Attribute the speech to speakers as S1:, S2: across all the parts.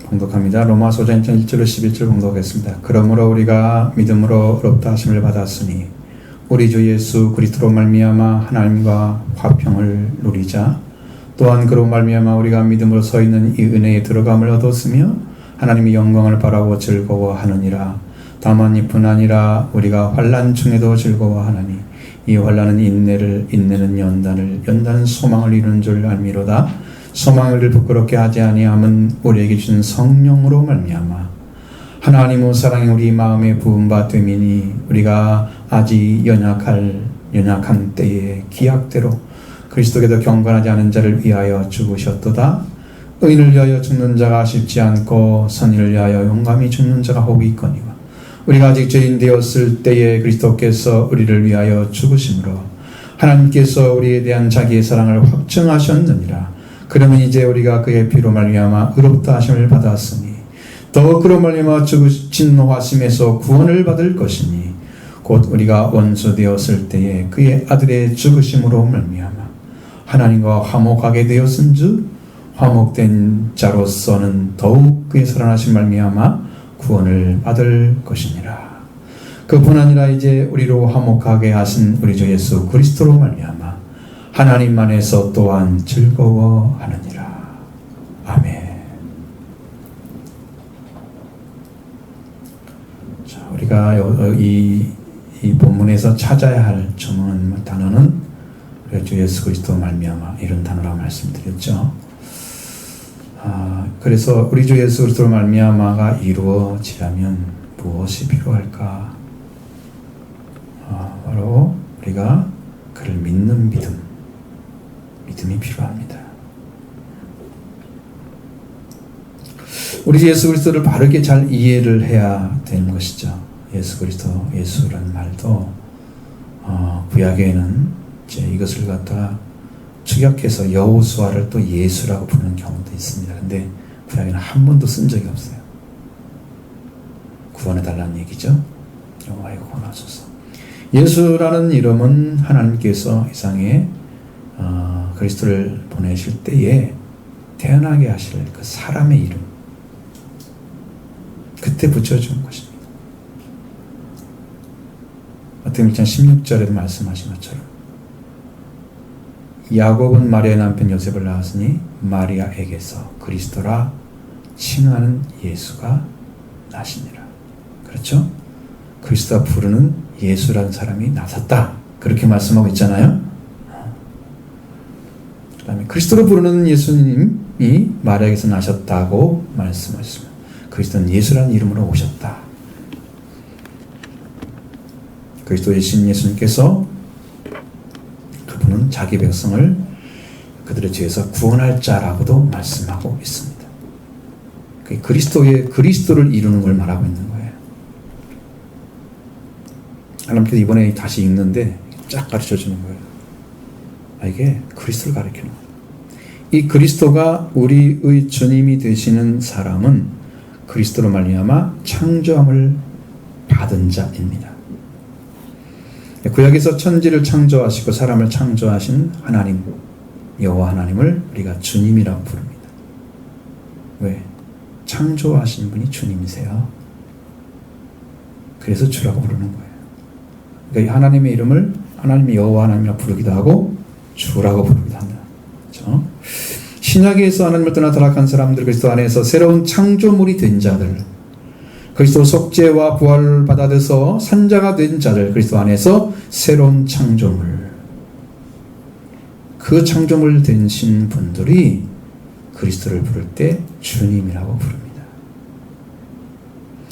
S1: 봉독합니다. 로마서 5장 1절로 11절 봉독하겠습니다. 그러므로 우리가 믿음으로 의롭다 하심을 받았으니 우리 주 예수 그리스도로 말미암아 하나님과 화평을 누리자. 또한 그로 말미암아 우리가 믿음으로 서 있는 이 은혜에 들어감을 얻었으며 하나님의 영광을 바라고 즐거워하느니라. 다만 이뿐 아니라 우리가 환난 중에도 즐거워하나니 이 환난은 인내를, 인내는 연단을, 연단은 소망을 이루는 줄 알미로다. 소망을 부끄럽게 하지 아니함은 우리에게 주신 성령으로 말미암아 하나님의 사랑이 우리 마음에 부음바 됨이니 우리가 아직 연약한 때에 기약대로 그리스도께서 경건하지 않은 자를 위하여 죽으셨도다. 의인을 위하여 죽는 자가 쉽지 않고 선인을 위하여 용감히 죽는 자가 혹이 있거니와 우리가 아직 죄인 되었을 때에 그리스도께서 우리를 위하여 죽으심으로 하나님께서 우리에 대한 자기의 사랑을 확증하셨느니라. 그러면 이제 우리가 그의 피로 말미암아 의롭다 하심을 받았으니 더 그로 말미암아 진노하심에서 구원을 받을 것이니 곧 우리가 원수 되었을 때에 그의 아들의 죽으심으로 말미암아 하나님과 화목하게 되었은즉 화목된 자로서는 더욱 그의 살아나신 말미암아 구원을 받을 것이니라. 그뿐 아니라 이제 우리로 화목하게 하신 우리 주 예수 그리스도로 말미암아 하나님 안에서 또한 즐거워하느니라. 아멘. 자, 우리가 이 본문에서 찾아야 할 단어는 우리 주 예수 그리스도 말미암아 이런 단어라고 말씀드렸죠. 그래서 우리 주 예수 그리스도 말미암아가 이루어지려면 무엇이 필요할까? 바로 우리가 그를 믿는 믿음이 필요합니다. 우리 예수 그리스도를 바르게 잘 이해를 해야 되는 것이죠. 예수 그리스도, 예수라는 말도 구약에는 이제 이것을 갖다가 축약해서 여호수아를 또 예수라고 부르는 경우도 있습니다. 근데 구약에는 한 번도 쓴 적이 없어요. 구원해달라는 얘기죠. 여호와의 구원하소서. 예수라는 이름은 하나님께서 이 세상에 그리스도를 보내실 때에 태어나게 하실 그 사람의 이름, 그때 붙여준 것입니다. 마태복음 1장 16절에도 말씀하신 것처럼 야곱은 마리아의 남편 요셉을 낳았으니 마리아에게서 그리스도라 칭하는 예수가 나시니라. 그렇죠? 그리스도가 부르는 예수라는 사람이 나섰다. 그렇게 말씀하고 있잖아요. 그 다음에 그리스도로 부르는 예수님이 마리아에게서 나셨다고 말씀하셨습니다. 그리스도는 예수라는 이름으로 오셨다. 그리스도의 신 예수님께서 그분은 자기 백성을 그들의 죄에서 구원할 자라고도 말씀하고 있습니다. 그리스도를 이루는 걸 말하고 있는 거예요. 하나님께서 이번에 다시 읽는데 쫙 가르쳐 주는 거예요. 이게 그리스도를 가르치는 거예요. 이 그리스도가 우리의 주님이 되시는 사람은 그리스도로 말미암아 창조함을 받은 자입니다. 구약에서 천지를 창조하시고 사람을 창조하신 하나님, 여호와 하나님을 우리가 주님이라고 부릅니다. 왜? 창조하신 분이 주님이세요. 그래서 주라고 부르는 거예요. 그러니까 하나님의 이름을 하나님의 여호와 하나님이라고 부르기도 하고 주라고 부르기도 한다. 그렇죠? 신약에서 하나님을 떠나 타락한 사람들, 그리스도 안에서 새로운 창조물이 된 자들, 그리스도 속죄와 부활을 받아들여서 산자가 된 자들, 그리스도 안에서 새로운 창조물, 그 창조물 되신 분들이 그리스도를 부를 때 주님이라고 부릅니다.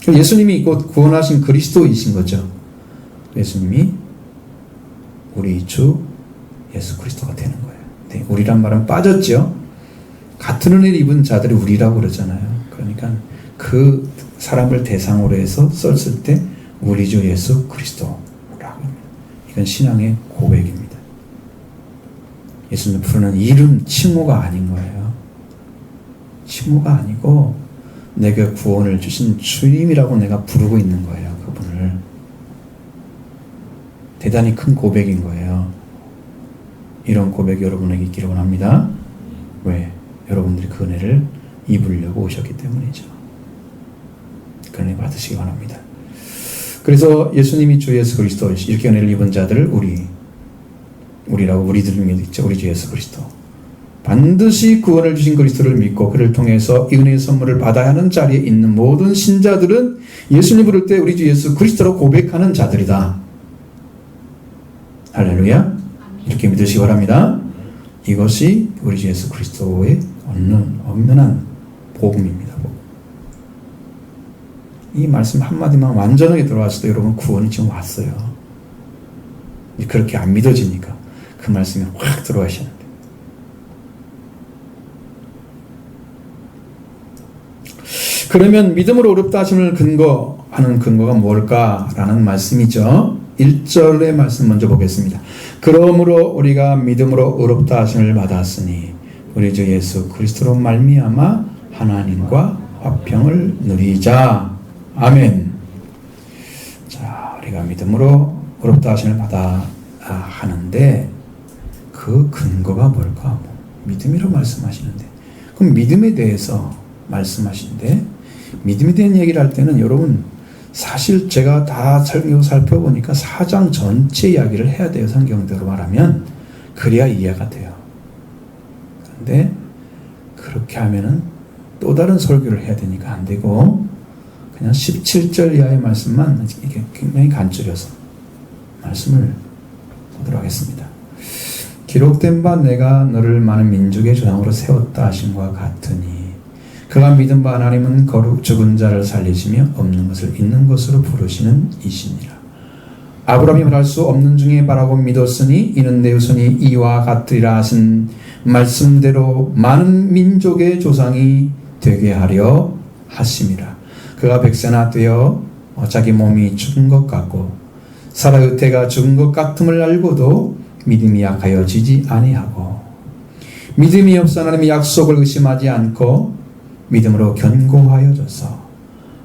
S1: 예수님이 곧 구원하신 그리스도이신 거죠. 예수님이 우리 주 예수 그리스도가 되는 거예요. 네, 우리란 말은 빠졌죠. 같은 은혜를 입은 자들이 우리라고 그러잖아요. 그러니까 그 사람을 대상으로 해서 썼을 때 우리 주 예수 그리스도라고 합니다. 이건 신앙의 고백입니다. 예수님 부르는 이름, 칭호가 아닌 거예요. 칭호가 아니고 내게 구원을 주신 주님이라고 내가 부르고 있는 거예요. 그분을. 대단히 큰 고백인 거예요. 이런 고백이 여러분에게 있기를 원합니다. 왜? 여러분들이 그 은혜를 입으려고 오셨기 때문이죠. 그러니 받으시기 바랍니다. 그래서 예수님이 주 예수 그리스도 이렇게 은혜를 입은 자들을 우리라고 우리들 중에 있죠. 우리 주 예수 그리스도 반드시 구원을 주신 그리스도를 믿고 그를 통해서 이 은혜의 선물을 받아야 하는 자리에 있는 모든 신자들은 예수님 부를 때 우리 주 예수 그리스도로 고백하는 자들이다. 할렐루야. 이렇게 믿으시기 바랍니다. 이것이 우리 주 예수 그리스도의 엄연한 복음입니다. 이 말씀 한마디만 완전하게 들어왔을 때 여러분 구원이 지금 왔어요. 그렇게 안 믿어지니까 그 말씀이 확 들어가시는데, 그러면 믿음으로 의롭다 하심을 근거하는 근거가 뭘까라는 말씀이죠. 1절의 말씀 먼저 보겠습니다. 그러므로 우리가 믿음으로 의롭다 하심을 받았으니 우리 주 예수 그리스도로 말미암아 하나님과 화평을 누리자. 아멘. 자, 우리가 믿음으로 의롭다 하심을 받아 하는데 그 근거가 뭘까? 믿음이라고 말씀하시는데, 그럼 믿음에 대해서 말씀하시는데, 믿음에 대한 얘기를 할 때는 여러분 사실 제가 다 살펴보니까 4장 전체 이야기를 해야 돼요. 성경대로 말하면 그래야 이해가 돼요. 그런데 그렇게 하면은 또 다른 설교를 해야 되니까 안 되고 그냥 17절 이하의 말씀만 이게 굉장히 간추려서 말씀을 보도록 하겠습니다. 기록된 바 내가 너를 많은 민족의 조상으로 세웠다 하심과 같으니 그가 믿은 바 하나님은 거룩 죽은 자를 살리시며 없는 것을 있는 것으로 부르시는 이시니라. 아브라함이 말할 수 없는 중에 바라고 믿었으니 이는 내 후손이 이와 같으리라 하신 말씀대로 많은 민족의 조상이 되게 하려 하심이라. 그가 백세나 되어 자기 몸이 죽은 것 같고 사라의 의태가 죽은 것 같음을 알고도 믿음이 약하여지지 아니하고 믿음이 없어 하나님의 약속을 의심하지 않고 믿음으로 견고하여져서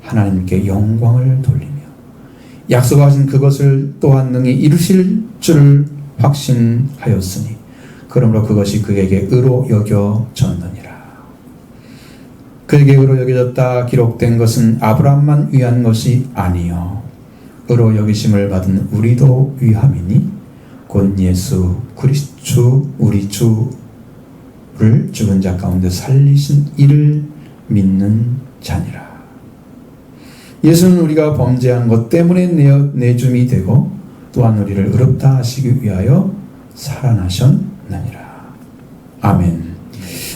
S1: 하나님께 영광을 돌리며 약속하신 그것을 또한 능히 이루실 줄 확신하였으니 그러므로 그것이 그에게 의로 여겨졌느니라. 그에게 의로 여겨졌다 기록된 것은 아브라함만 위한 것이 아니요 의로 여기심을 받은 우리도 위함이니 곧 예수 그리스도 우리 주를 죽은 자 가운데 살리신 이를 믿는 자니라. 예수는 우리가 범죄한 것 때문에 내줌이 되고 또한 우리를 의롭다 하시기 위하여 살아나셨느니라. 아멘.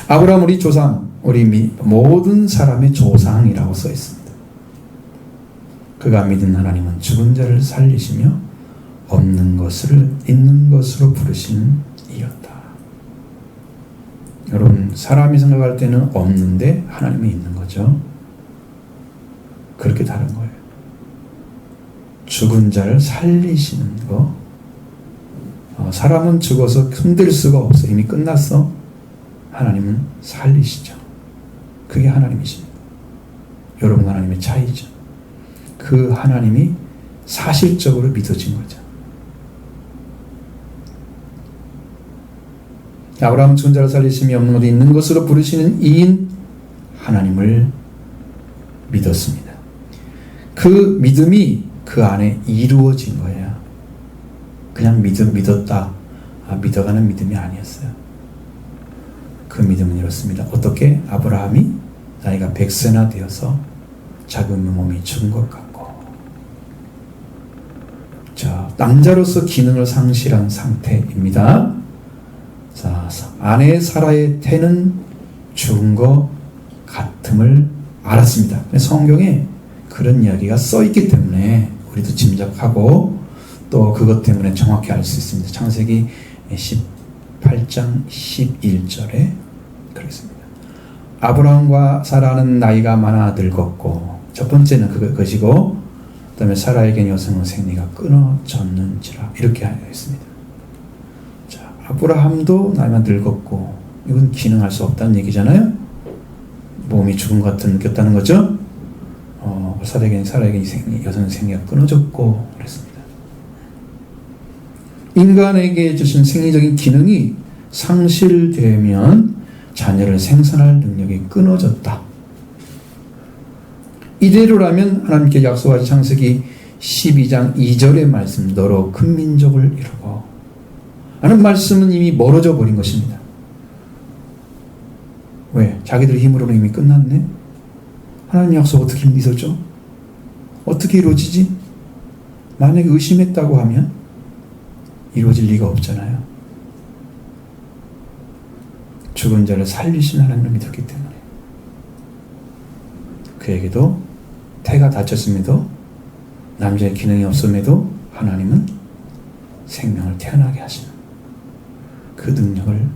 S1: 아브라함 우리 조상, 우리 모든 사람의 조상이라고 써 있습니다. 그가 믿은 하나님은 죽은 자를 살리시며 없는 것을 있는 것으로 부르시는 이였다. 여러분, 사람이 생각할 때는 없는데 하나님이 있는 거죠. 그렇게 다른 거예요. 죽은 자를 살리시는 거. 사람은 죽어서 손댈 수가 없어. 이미 끝났어. 하나님은 살리시죠. 그게 하나님이십니다. 여러분 하나님의 차이죠. 그 하나님이 사실적으로 믿어진 거죠. 아브라함은 죽은 자를 살리심이 없는 것이 있는 것으로 부르시는 이인 하나님을 믿었습니다. 그 믿음이 그 안에 이루어진 거예요. 그냥 믿었다. 믿어가는 믿음이 아니었어요. 그 믿음은 이렇습니다. 어떻게? 아브라함이 나이가 100세나 되어서 작은 몸이 죽은 것 같고, 남자로서 기능을 상실한 상태입니다. 자, 아내 사라의 태는 죽은 것 같음을 알았습니다. 성경에 그런 이야기가 써 있기 때문에 우리도 짐작하고 또 그것 때문에 정확히 알 수 있습니다. 창세기 18장 11절에 그랬습니다. 아브라함과 사라는 나이가 많아 늙었고, 첫 번째는 그것이고, 그 다음에 사라에겐 여성의 생리가 끊어졌는지라, 이렇게 하여 있습니다. 자, 아브라함도 나이가 늙었고, 이건 기능할 수 없다는 얘기잖아요. 몸이 죽은 것 같은 느꼈다는 거죠. 사라에겐 여성의 생리가 끊어졌고 그랬습니다. 인간에게 주신 생리적인 기능이 상실되면 자녀를 생산할 능력이 끊어졌다. 이대로라면 하나님께 약속하신 창세기 12장 2절의 말씀, 너로 큰 민족을 이루고 하는 말씀은 이미 멀어져 버린 것입니다. 왜? 자기들 힘으로는 이미 끝났네? 하나님 약속 어떻게 믿어져? 어떻게 이루어지지? 만약에 의심했다고 하면 이루어질 리가 없잖아요. 죽은 자를 살리신 하나님을 믿었기 때문에. 그에게도 태가 다쳤음에도 남자의 기능이 없음에도 하나님은 생명을 태어나게 하시는 그 능력을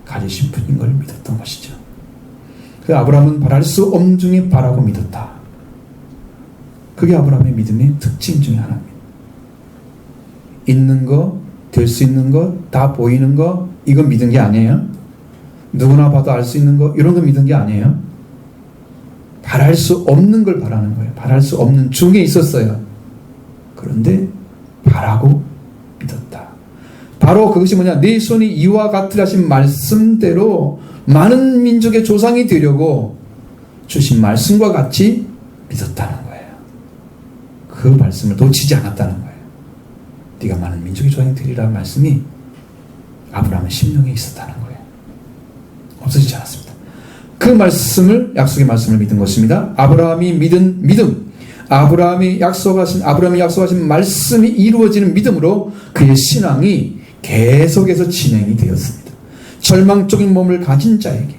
S1: 가지신 분인 걸 믿었던 것이죠. 그 아브라함은 바랄 수 없는 중에 바라고 믿었다. 그게 아브라함의 믿음의 특징 중에 하나입니다. 있는 거, 될 수 있는 거, 다 보이는 거, 이건 믿은 게 아니에요. 누구나 봐도 알 수 있는 거, 이런 거 믿은 게 아니에요. 바랄 수 없는 걸 바라는 거예요. 바랄 수 없는 중에 있었어요. 그런데 바라고 믿었다. 바로 그것이 뭐냐? 네 손이 이와 같으라 하신 말씀대로 많은 민족의 조상이 되려고 주신 말씀과 같이 믿었다는 거예요. 그 말씀을 놓치지 않았다는 거예요. 네가 많은 민족의 조상이 되리라는 말씀이 아브라함의 심령에 있었다는 거예요. 없어지지 않았습니다. 그 말씀을, 약속의 말씀을 믿은 것입니다. 아브라함이 믿은 믿음, 아브라함이 약속하신 말씀이 이루어지는 믿음으로 그의 신앙이 계속해서 진행이 되었습니다. 절망적인 몸을 가진 자에게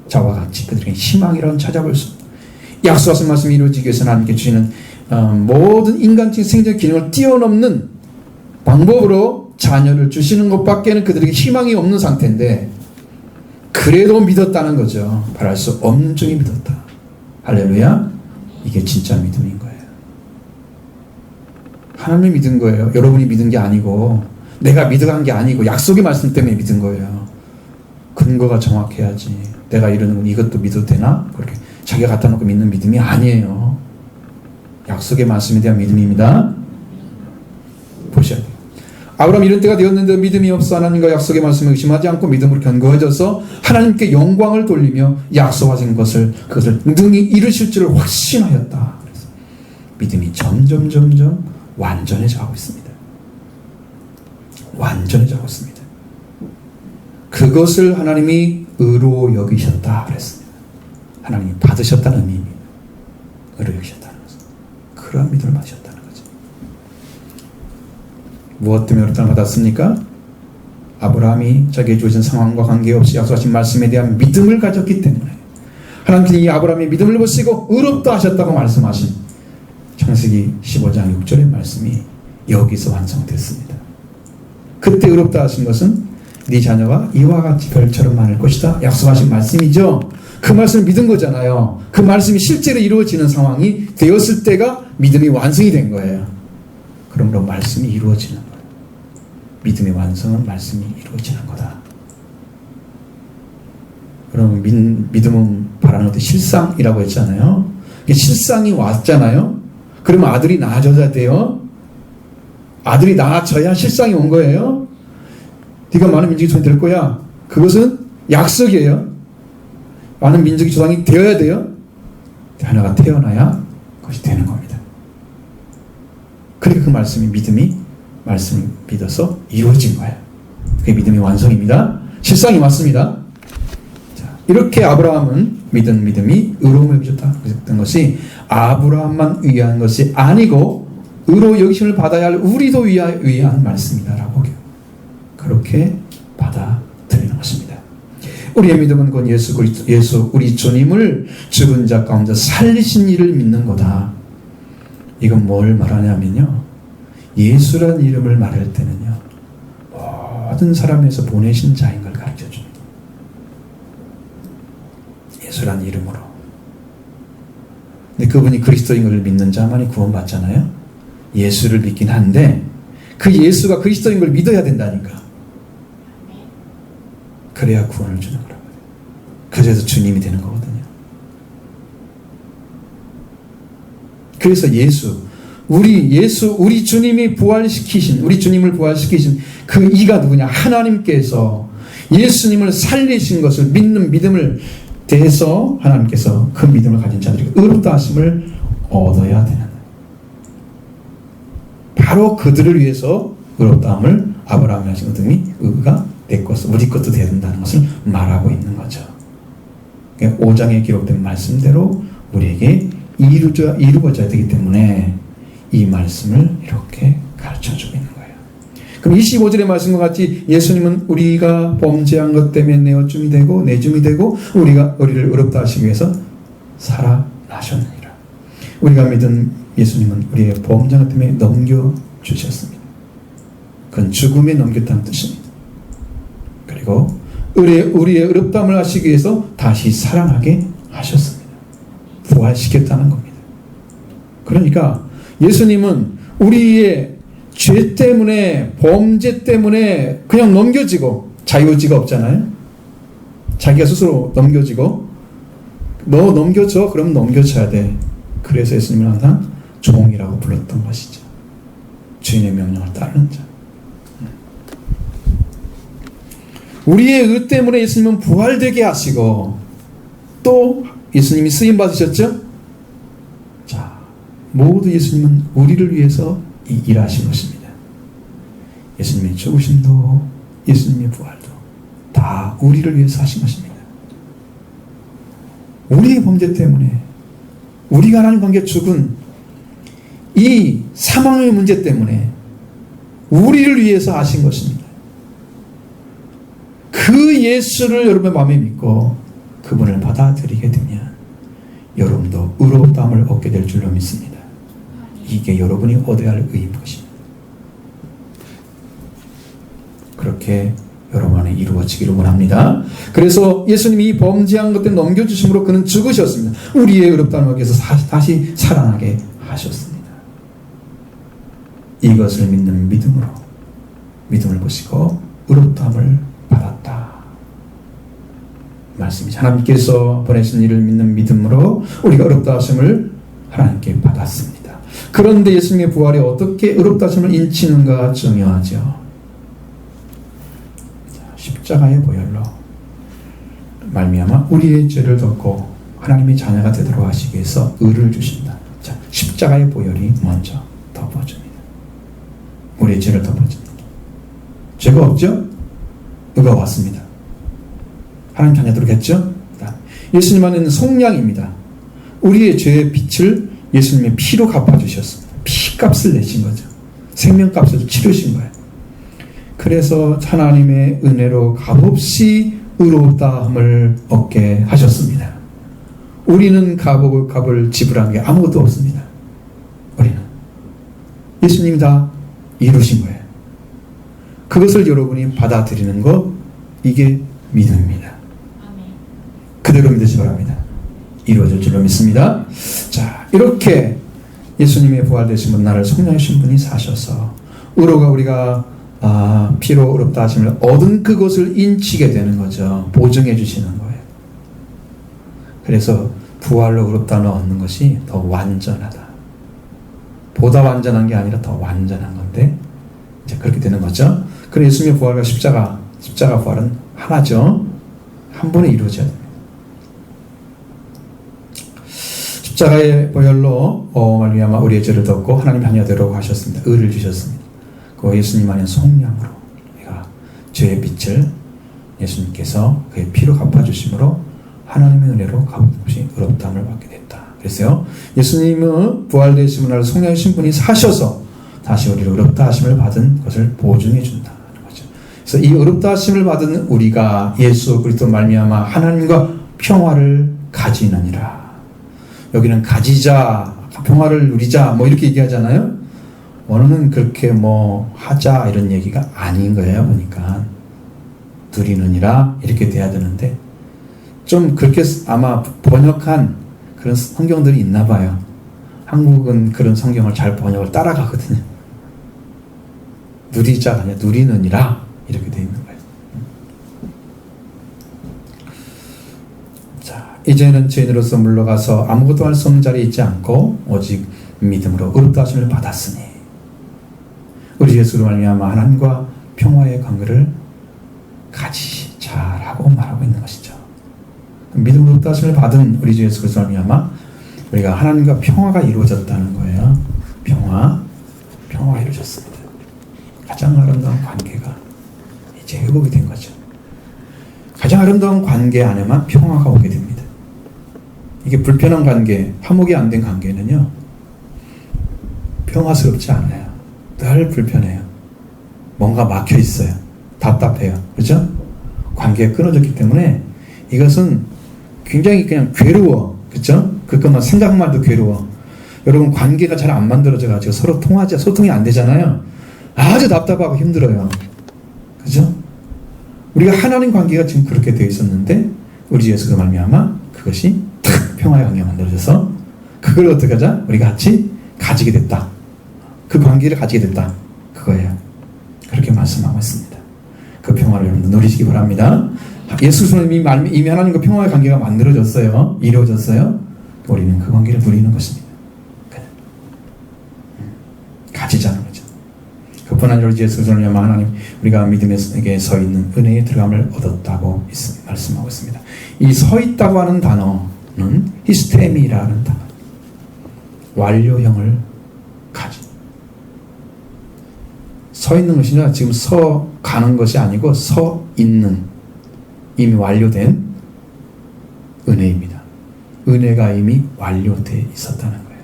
S1: 자와 같이 그들에게 희망이라는 찾아볼 수 없습니다. 약속하신 말씀이 이루어지기 위해서 하나님께 주시는 모든 인간적인 생존 기능을 뛰어넘는 방법으로 자녀를 주시는 것밖에는 그들에게 희망이 없는 상태인데 그래도 믿었다는 거죠. 바랄 수 없는 중에 믿었다. 할렐루야. 이게 진짜 믿음인 거예요. 하나님이 믿은 거예요. 여러분이 믿은 게 아니고 내가 믿어간 게 아니고 약속의 말씀 때문에 믿은 거예요. 근거가 정확해야지. 내가 이러는 건 이것도 믿어도 되나? 그렇게 자기가 갖다 놓고 믿는 믿음이 아니에요. 약속의 말씀에 대한 믿음입니다. 보셔야 돼요. 아브라함 이런 때가 되었는데 믿음이 없어 하나님과 약속의 말씀을 의심하지 않고 믿음으로 견고해져서 하나님께 영광을 돌리며 약속하신 그것을 능히 이루실 줄을 확신하였다. 그래서 믿음이 점점 완전해져 가고 있습니다. 완전해져 가고 있습니다. 그것을 하나님이 의로 여기셨다 그랬습니다. 하나님이 받으셨다는 의미입니다. 의로 여기셨다는 것은 그러한 믿음을 받으셨다는 거죠. 무엇 때문에 그렇다는 받았습니까? 아브라함이 자기의 주어진 상황과 관계없이 약속하신 말씀에 대한 믿음을 가졌기 때문에 하나님께서 이 아브라함의 믿음을 보시고 의롭다 하셨다고 말씀하신 창세기 15장 6절의 말씀이 여기서 완성됐습니다. 그때 의롭다 하신 것은 네 자녀가 이와 같이 별처럼 많을 것이다 약속하신 말씀이죠. 그 말씀을 믿은 거잖아요. 그 말씀이 실제로 이루어지는 상황이 되었을 때가 믿음이 완성이 된 거예요. 그러므로 말씀이 이루어지는 거예요. 믿음의 완성은 말씀이 이루어지는 거다. 그럼 믿음은 바라는 것도 실상이라고 했잖아요. 실상이 왔잖아요. 그러면 아들이 낳아져야 돼요. 아들이 낳아져야 실상이 온 거예요. 네가 많은 민족의 조상이 될 거야. 그것은 약속이에요. 많은 민족의 조상이 되어야 돼요. 하나가 태어나야 그것이 되는 겁니다. 그러니까 그 말씀이 말씀을 믿어서 이루어진 거예요. 그게 믿음의 완성입니다. 실상이 맞습니다. 자, 이렇게 아브라함은 믿은 믿음이 의로움을 여기셨다는 것이 아브라함만 위한 것이 아니고 의로 여기심을 받아야 할 우리도 위한 말씀이다라고 그렇게 받아들이는 것입니다. 우리의 믿음은 곧 예수 우리 주님을 죽은 자 가운데 살리신 이를 믿는 거다. 이건 뭘 말하냐면요, 예수라는 이름을 말할 때는요 모든 사람에서 보내신 자인 걸 가르쳐 줍니다. 예수라는 이름으로. 근데 그분이 그리스도인 걸 믿는 자만이 구원받잖아요. 예수를 믿긴 한데 그 예수가 그리스도인 걸 믿어야 된다니까. 그래야 구원을 주는 거라고요. 그래서 주님이 되는 거거든요. 그래서 우리 주님이 부활시키신, 우리 주님을 부활시키신 그 이가 누구냐? 하나님께서 예수님을 살리신 것을 믿는 믿음을 대해서 하나님께서 그 믿음을 가진 자들이 의롭다 하심을 얻어야 되는, 바로 그들을 위해서 의롭다함을 아브라함이 하신 믿음이 의가 내 것을 우리 것도 되야 된다는 것을 말하고 있는 거죠. 5장에 기록된 말씀대로 우리에게 이루어져야 되기 때문에 이 말씀을 이렇게 가르쳐주고 있는 거예요. 그럼 25절의 말씀과 같이 예수님은 우리가 범죄한 것 때문에 내어줌이 되고 내줌이 되고 우리를 의롭다 하시기 위해서 살아나셨느니라. 우리가 믿은 예수님은 우리의 범죄한 것 때문에 넘겨주셨습니다. 그건 죽음에 넘겼다는 뜻입니다. 그리고 우리의 의롭다함을 하시기 위해서 다시 살아나게 하셨습니다. 부활시켰다는 겁니다. 그러니까 예수님은 우리의 죄 때문에, 범죄 때문에 그냥 넘겨지고, 자유의지가 없잖아요. 자기가 스스로 넘겨지고, 너 넘겨줘? 그럼 넘겨줘야 돼. 그래서 예수님은 항상 종이라고 불렀던 것이죠. 주인의 명령을 따르는 자. 우리의 의 때문에 예수님은 부활되게 하시고, 또 예수님이 쓰임 받으셨죠? 자, 모두 예수님은 우리를 위해서 일하신 것입니다. 예수님의 죽으심도 예수님의 부활도 다 우리를 위해서 하신 것입니다. 우리의 범죄 때문에, 우리가 하나님 관계 죽은 이 사망의 문제 때문에 우리를 위해서 하신 것입니다. 그 예수를 여러분의 마음에 믿고 그분을 받아들이게 되면 여러분도 의롭다함을 얻게 될 줄로 믿습니다. 이게 여러분이 얻어야 할 의인 것입니다. 그렇게 여러분 안에 이루어지기를 원합니다. 그래서 예수님이 이 범죄한 것 때문에 넘겨주심으로 그는 죽으셨습니다. 우리의 의롭다함을 위해서 다시 살아나게 하셨습니다. 이것을 믿는 믿음을 보시고 의롭다함을 받았다 말씀이죠. 하나님께서 보내신 이를 믿는 믿음으로 우리가 의롭다 하심을 하나님께 받았습니다. 그런데 예수님의 부활이 어떻게 의롭다 하심을 인치는가 중요하죠. 십자가의 보혈로 말미암아 우리의 죄를 덮고 하나님의 자녀가 되도록 하시기 위해서 의를 주신다. 자, 십자가의 보혈이 먼저 덮어줍니다. 우리의 죄를 덮어줍니다. 죄가 없죠? 의가 왔습니다. 하나님 자녀도록 했죠? 예수님 안에는 속량입니다. 우리의 죄의 빚을 예수님의 피로 갚아주셨습니다. 피값을 내신 거죠. 생명값을 치르신 거예요. 그래서 하나님의 은혜로 값없이 의롭다함을 얻게 하셨습니다. 우리는 값을 지불한 게 아무것도 없습니다. 우리는 예수님이 다 이루신 거예요. 그것을 여러분이 받아들이는 것, 이게 믿음입니다. 그대로 믿으시 바랍니다. 이루어질 줄로 믿습니다. 자, 이렇게 예수님의 부활되신 분, 나를 속량하신 분이 사셔서 의로가 우리가 피로 의롭다 하심을 얻은 그것을 인치게 되는 거죠. 보증해 주시는 거예요. 그래서 부활로 의롭다함을 얻는 것이 더 완전하다. 보다 완전한 게 아니라 더 완전한 건데 이제 그렇게 되는 거죠. 그래서 예수님의 부활과 십자가 부활은 하나죠. 한 번에 이루어져야 됩니다. 십자가의 보혈로 말미암아 우리의 죄를 덮고 하나님 자녀가 되도록 하셨습니다. 의를 주셨습니다. 그 예수님 안에 속량으로 우리가 죄의 빚을 예수님께서 그의 피로 갚아주심으로 하나님의 은혜로 값없이 의롭다함을 받게 됐다. 그래서요, 예수님은 부활되신 분을 속량하신 분이 사셔서 다시 우리를 의롭다 하심을 받은 것을 보증해 준다는 거죠. 그래서 이 의롭다 하심을 받은 우리가 예수 그리스도 말미암아 하나님과 평화를 가지느니라. 여기는 가지자, 평화를 누리자 뭐 이렇게 얘기하잖아요. 오늘은 그렇게 뭐 하자 이런 얘기가 아닌 거예요. 보니까 누리느니라 이렇게 돼야 되는데 좀 그렇게 아마 번역한 그런 성경들이 있나 봐요. 한국은 그런 성경을 잘 번역을 따라가거든요. 누리자가 아니라 누리느니라 이렇게 돼 있는 거예요. 자, 이제는 죄인으로서 물러가서 아무것도 할 수 없는 자리에 있지 않고 오직 믿음으로 의롭다 하심을 받았으니 우리 예수로 말미암아 하나님과 평화의 관계를 가지자. 라고 말하고 있는 것이죠. 믿음으로 롭다하심을 받은 우리 주 예수 그리스도로 말미암아 우리가 하나님과 평화가 이루어졌다는 거예요. 평화가 이루어졌습니다. 가장 아름다운 관계가 이제 회복이 된 거죠. 가장 아름다운 관계 안에만 평화가 오게 됩니다. 이게 불편한 관계, 화목이 안 된 관계는요, 평화스럽지 않아요. 늘 불편해요. 뭔가 막혀 있어요. 답답해요. 그렇죠? 관계가 끊어졌기 때문에 이것은 굉장히 그냥 괴로워. 그렇죠? 그것만 생각만 해도 괴로워. 여러분, 관계가 잘 안 만들어져 가지고 서로 소통이 안 되잖아요. 아주 답답하고 힘들어요. 그죠? 우리가 하나님 관계가 지금 그렇게 되어 있었는데 우리 주 예수가 말미암아 그것이 탁 평화의 관계가 만들어져서 그걸 어떻게 하자? 우리가 같이 가지게 됐다. 그 관계를 가지게 됐다. 그거예요. 그렇게 말씀하고 있습니다. 그 평화를 여러분들 누리시기 바랍니다. 예수 그리스도님이 이미 하나님과 평화의 관계가 만들어졌어요. 이루어졌어요. 우리는 그 관계를 누리는 것입니다. 가지자는 거죠. 그뿐 아니라 예수 그리스도를 위하여 하나님 우리가 믿음에게 서 있는 은혜의 들어감을 얻었다고 말씀하고 있습니다. 이 서 있다고 하는 단어는 히스테미라는 단어, 완료형을 가진, 서 있는 것이 아니라 지금 서 가는 것이 아니고 서 있는, 이미 완료된 은혜입니다. 은혜가 이미 완료되어 있었다는 거예요.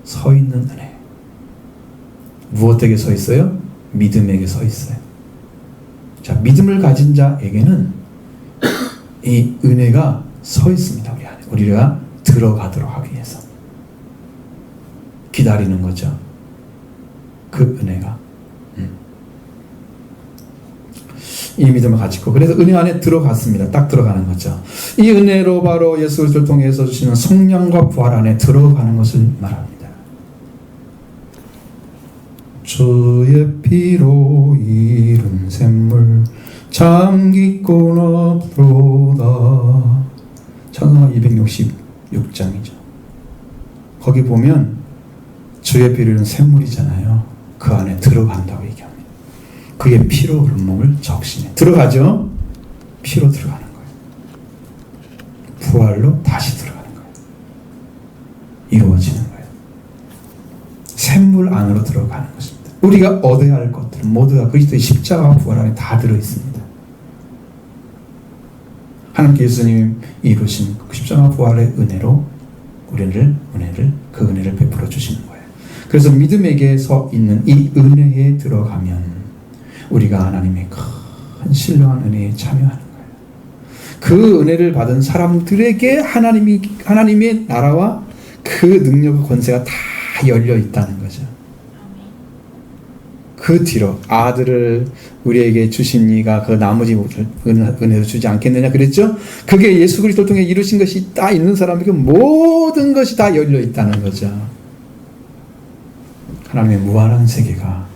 S1: 서 있는 은혜. 무엇에게 서 있어요? 믿음에게 서 있어요. 자, 믿음을 가진 자에게는 이 은혜가 서 있습니다. 우리 안에. 우리가 들어가도록 하기 위해서 기다리는 거죠. 그 은혜가. 이 믿음을 가지고, 그래서 은혜 안에 들어갔습니다. 딱 들어가는 거죠. 이 은혜로 바로 예수 그리스도를 통해서 주시는 성령과 부활 안에 들어가는 것을 말합니다. 주의 피로 이룬 샘물 참 깊고 넓도다. 찬송가 266장이죠. 거기 보면 주의 피로 이룬 샘물이잖아요. 그 안에 들어간다고 얘기합니다. 그의 피로 물목을 적시네. 들어가죠? 피로 들어가는 거예요. 부활로 다시 들어가는 거예요. 이루어지는 거예요. 샘물 안으로 들어가는 것입니다. 우리가 얻어야 할 것들 모두가 그리스도의 십자가와 부활 안에 다 들어있습니다. 하나님께 예수님이 이루신 그 십자가와 부활의 은혜로 그 은혜를 베풀어 주시는 거예요. 그래서 믿음에게 서 있는 이 은혜에 들어가면 우리가 하나님의 큰 신령한 은혜에 참여하는 거예요. 그 은혜를 받은 사람들에게 하나님의 나라와 그 능력과 권세가 다 열려 있다는 거죠. 그 뒤로 아들을 우리에게 주신 이가 그 나머지 은혜도 주지 않겠느냐 그랬죠? 그게 예수 그리스도를 통해 이루신 것이 다 있는 사람에게 모든 것이 다 열려 있다는 거죠. 하나님의 무한한 세계가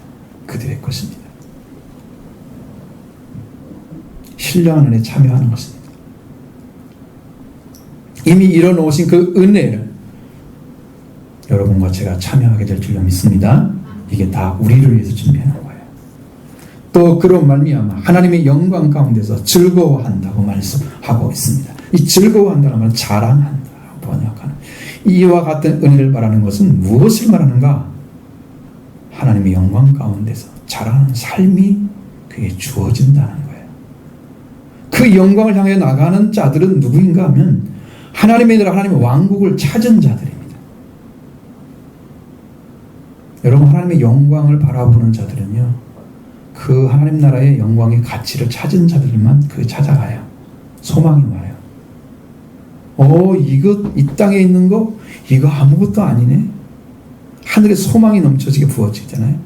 S1: 그들의 것입니다. 신령한 은혜에 참여하는 것입니다. 이미 이뤄놓으신 그 은혜를 여러분과 제가 참여하게 될 줄로 믿습니다. 이게 다 우리를 위해서 준비하는 거예요. 또 그런 말미암아 하나님의 영광 가운데서 즐거워한다고 말씀하고 있습니다. 이 즐거워한다는 말은 자랑한다라고 번역하는, 이와 같은 은혜를 말하는 것은 무엇을 말하는가? 하나님의 영광 가운데서 자라는 삶이 그게 주어진다는 거예요. 그 영광을 향해 나가는 자들은 누구인가 하면 하나님의 왕국을 찾은 자들입니다. 여러분, 하나님의 영광을 바라보는 자들은요, 그 하나님 나라의 영광의 가치를 찾은 자들만 그 찾아가요. 소망이 와요. 이 땅에 있는 거 이거 아무것도 아니네. 하늘에 소망이 넘쳐지게 부어지잖아요.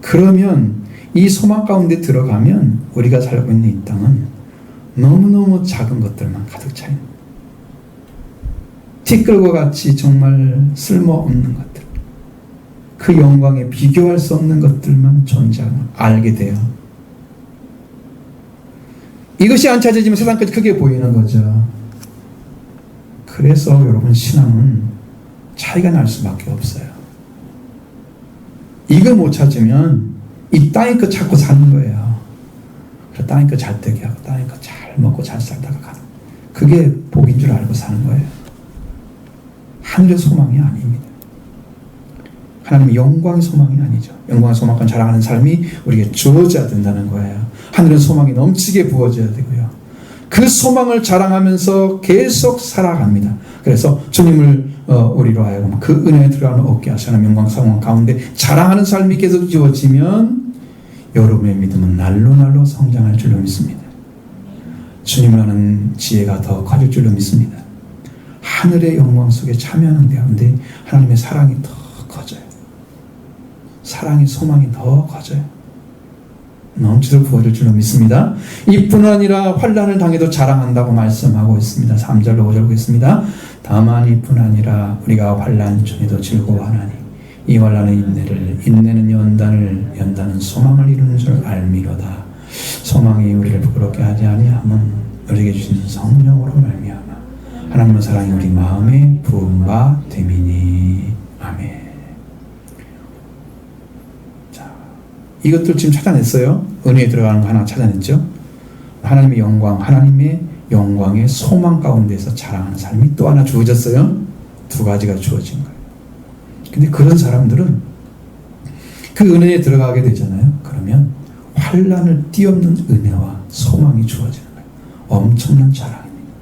S1: 그러면 이 소망 가운데 들어가면 우리가 살고 있는 이 땅은 너무너무 작은 것들만 가득 차 있는, 티끌과 같이 정말 쓸모없는 것들, 그 영광에 비교할 수 없는 것들만 존재하는 알게 돼요. 이것이 안 찾아지면 세상까지 크게 보이는 거죠. 그래서 여러분, 신앙은 차이가 날 수밖에 없어요. 이거 못 찾으면 이 땅의 거 찾고 사는 거예요. 따니까 잘 되게 하고 따니까 잘 먹고 잘 살다가 가는, 그게 복인 줄 알고 사는 거예요. 하늘의 소망이 아닙니다. 하나님의 영광의 소망이 아니죠. 영광의 소망과 자랑하는 삶이 우리에게 주어져야 된다는 거예요. 하늘의 소망이 넘치게 부어져야 되고요. 그 소망을 자랑하면서 계속 살아갑니다. 그래서 주님을 우리로 하여금 그 은혜에 들어가는 얻게 하시는 영광 소망 가운데 자랑하는 삶이 계속 주어지면 여러분의 믿음은 날로 성장할 줄로 믿습니다. 주님을 아는 지혜가 더 커질 줄로 믿습니다. 하늘의 영광 속에 참여하는 가운데 하나님의 사랑이 더 커져요. 사랑의 소망이 더 커져요. 넘치도록 부어질 줄로 믿습니다. 이뿐 아니라 환난을 당해도 자랑한다고 말씀하고 있습니다. 3절로 5절 보겠습니다. 다만 이뿐 아니라 우리가 환난 중에도 즐거워하나니 이 환난의 인내는 연단은 소망을 이루는 줄 알미로다. 소망이 우리를 부끄럽게 하지 아니하면 우리에게 주신 성령으로 말미암아 하나님의 사랑이 우리 마음에 부은 바 됨이니. 아멘. 이것들 지금 찾아냈어요. 은혜에 들어가는 거 하나 찾아냈죠. 하나님의 영광의 소망 가운데서 자랑하는 삶이 또 하나 주어졌어요. 두 가지가 주어진 거예요. 근데 그런 사람들은 그 은혜에 들어가게 되잖아요. 그러면 환난을 뛰어넘는 은혜와 소망이 주어지는 거예요. 엄청난 자랑입니다.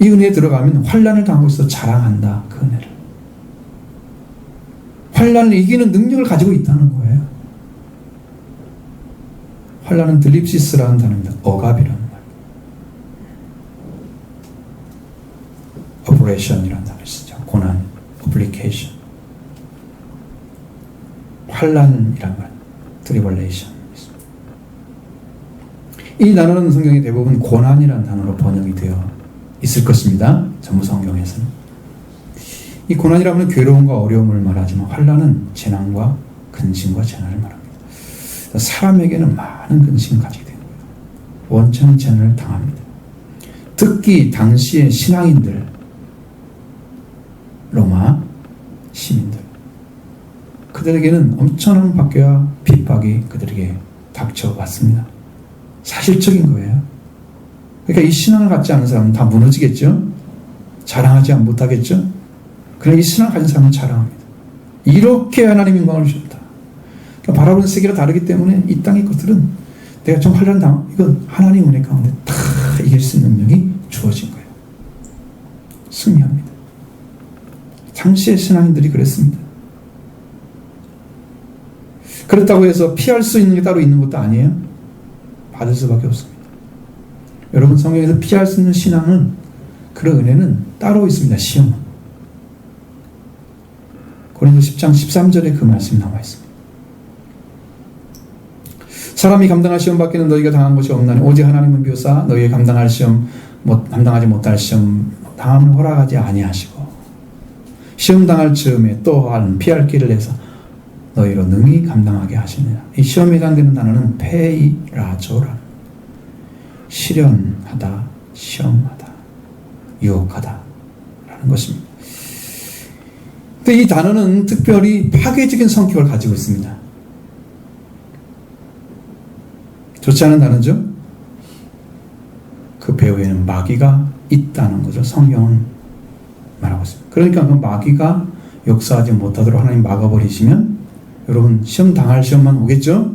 S1: 이 은혜에 들어가면 환난을 당하고 있어 자랑한다. 그 은혜를. 환난을 이기는 능력을 가지고 있다는 거예요. 환난은 들립시스라는 단어입니다. 억압이라는 말. operation이라는 단어를 쓰죠. 고난, application. 환난이란 말, tribulation. 이 단어는 성경의 대부분 고난이라는 단어로 번역이 되어 있을 것입니다. 전부 성경에서는. 이 고난이라면 괴로움과 어려움을 말하지만 환난은 재난과 근심과 재난을 말합니다. 사람에게는 많은 근심을 가지게 되는 거예요. 원천 재난을 당합니다. 특히 당시의 신앙인들, 로마 시민들, 그들에게는 엄청난 박해와 핍박이 그들에게 닥쳐왔습니다. 사실적인 거예요. 그러니까 이 신앙을 갖지 않은 사람은 다 무너지겠죠? 자랑하지 못하겠죠? 그러나 이 신앙을 가진 사람은 자랑합니다. 이렇게 하나님 영광을 주셨다. 그러니까 바라보는 세계가 다르기 때문에 이 땅의 것들은 내가 좀 환난 당, 이건 하나님 은혜 가운데 다 이길 수 있는 능력이 주어진 거예요. 승리합니다. 당시의 신앙인들이 그랬습니다. 그렇다고 해서 피할 수 있는 게 따로 있는 것도 아니에요. 받을 수밖에 없습니다. 여러분, 성경에서 피할 수 있는 신앙은, 그런 은혜는 따로 있습니다. 시험은. 고린도서 10장 13절에 그 말씀이 나와 있습니다. 사람이 감당할 시험 밖에는 너희가 당한 것이 없나니 오직 하나님은 비로소 너희의 감당할 시험, 감당하지 못할 시험 당함을 허락하지 아니하시고 시험 당할 즈음에 또한 피할 길을 내서 너희로 능히 감당하게 하시느니라. 이 시험에 해당되는 단어는 페이라조라. 시련하다, 시험하다, 유혹하다 라는 것입니다. 근데 이 단어는 특별히 파괴적인 성격을 가지고 있습니다. 좋지 않은 단어죠? 그 배후에는 마귀가 있다는 거죠. 성경은 말하고 있습니다. 그러니까 그 마귀가 역사하지 못하도록 하나님 막아버리시면 여러분 시험 당할 시험만 오겠죠?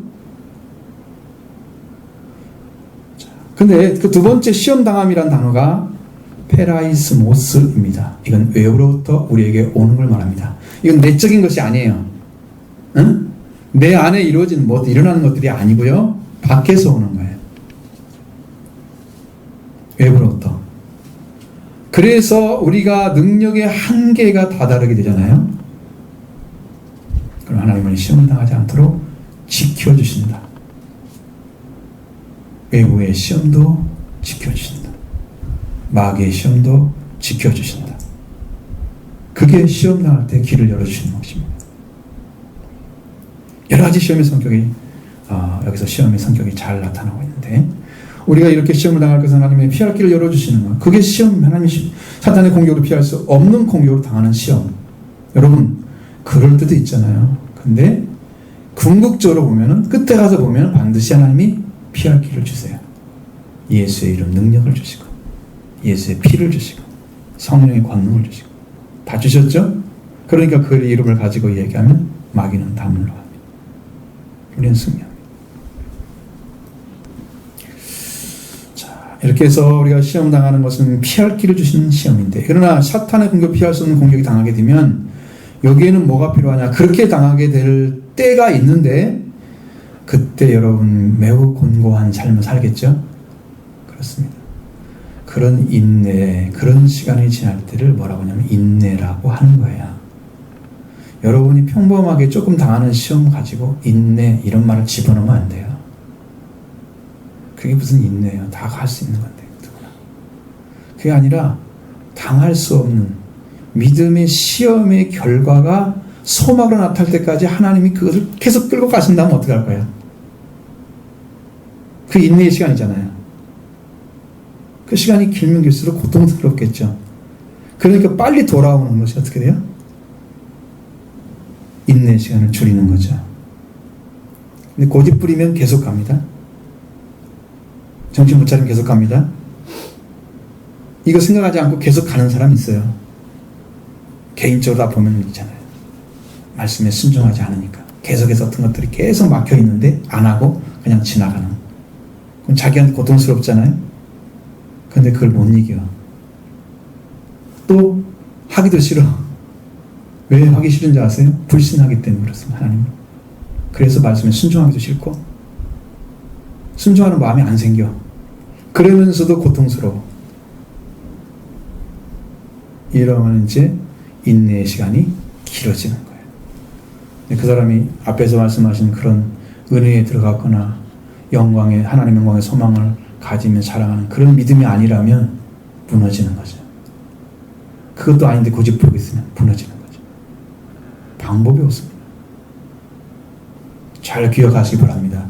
S1: 근데 그 두 번째 시험 당함이란 단어가 페라이스모스입니다. 이건 외부로부터 우리에게 오는 걸 말합니다. 이건 내적인 것이 아니에요. 응? 내 안에 이루어진 일어나는 것들이 아니고요. 밖에서 오는 거예요. 외부로부터. 그래서 우리가 능력의 한계가 다다르게 되잖아요. 그럼 하나님은 시험을 당하지 않도록 지켜주신다. 외부의 시험도 지켜주신다. 마귀의 시험도 지켜주신다. 그게 시험 당할 때 길을 열어주시는 것입니다. 여러 가지 시험의 성격이 여기서 시험의 성격이 잘 나타나고 있는데 우리가 이렇게 시험을 당할 것은 하나님의 피할 길을 열어주시는 것. 그게 시험, 하나님이 사탄의 공격으로 피할 수 없는 공격으로 당하는 시험. 여러분 그럴 때도 있잖아요. 근데 궁극적으로 보면은 끝에 가서 보면 반드시 하나님이 피할 길을 주세요. 예수의 이름 능력을 주시고 예수의 피를 주시고 성령의 권능을 주시고 다 주셨죠? 그러니까 그 이름을 가지고 얘기하면 마귀는 다 물러갑니다. 우리는 승리합니다. 자, 이렇게 해서 우리가 시험 당하는 것은 피할 길을 주시는 시험인데, 그러나 사탄의 공격, 피할 수 없는 공격이 당하게 되면 여기에는 뭐가 필요하냐? 그렇게 당하게 될 때가 있는데 그때 여러분 매우 곤고한 삶을 살겠죠? 그렇습니다. 그런 인내, 그런 시간이 지날 때를 뭐라고 하냐면 인내라고 하는 거예요. 여러분이 평범하게 조금 당하는 시험 가지고 인내 이런 말을 집어넣으면 안 돼요. 그게 무슨 인내예요? 다 갈 수 있는 건데. 그게 아니라 당할 수 없는 믿음의 시험의 결과가 소망으로 나타날 때까지 하나님이 그것을 계속 끌고 가신다면 어떻게 할 거예요? 그 인내의 시간이잖아요. 그 시간이 길면 길수록 고통스럽겠죠. 그러니까 빨리 돌아오는 것이 어떻게 돼요? 인내의 시간을 줄이는 거죠. 근데 고집 부리면 계속 갑니다. 정신 못 차리면 계속 갑니다. 이거 생각하지 않고 계속 가는 사람이 있어요. 개인적으로 다 보면 있잖아요. 말씀에 순종하지 않으니까 계속해서 어떤 것들이 계속 막혀 있는데 안 하고 그냥 지나가는. 그럼 자기한테 고통스럽잖아요. 근데 그걸 못 이겨. 또 하기도 싫어. 왜 하기 싫은지 아세요? 불신하기 때문에 그렇습니다. 하나님. 그래서 말씀에 순종하기도 싫고 순종하는 마음이 안 생겨. 그러면서도 고통스러워. 이러면 이제 인내의 시간이 길어지는 거예요. 그 사람이 앞에서 말씀하신 그런 은혜에 들어갔거나 영광의, 하나님의 영광의 소망을 가지며 자랑하는 그런 믿음이 아니라면 무너지는 거죠. 그것도 아닌데 고집 부리고 있으면 무너지는 거죠. 방법이 없습니다. 잘 기억하시기 바랍니다.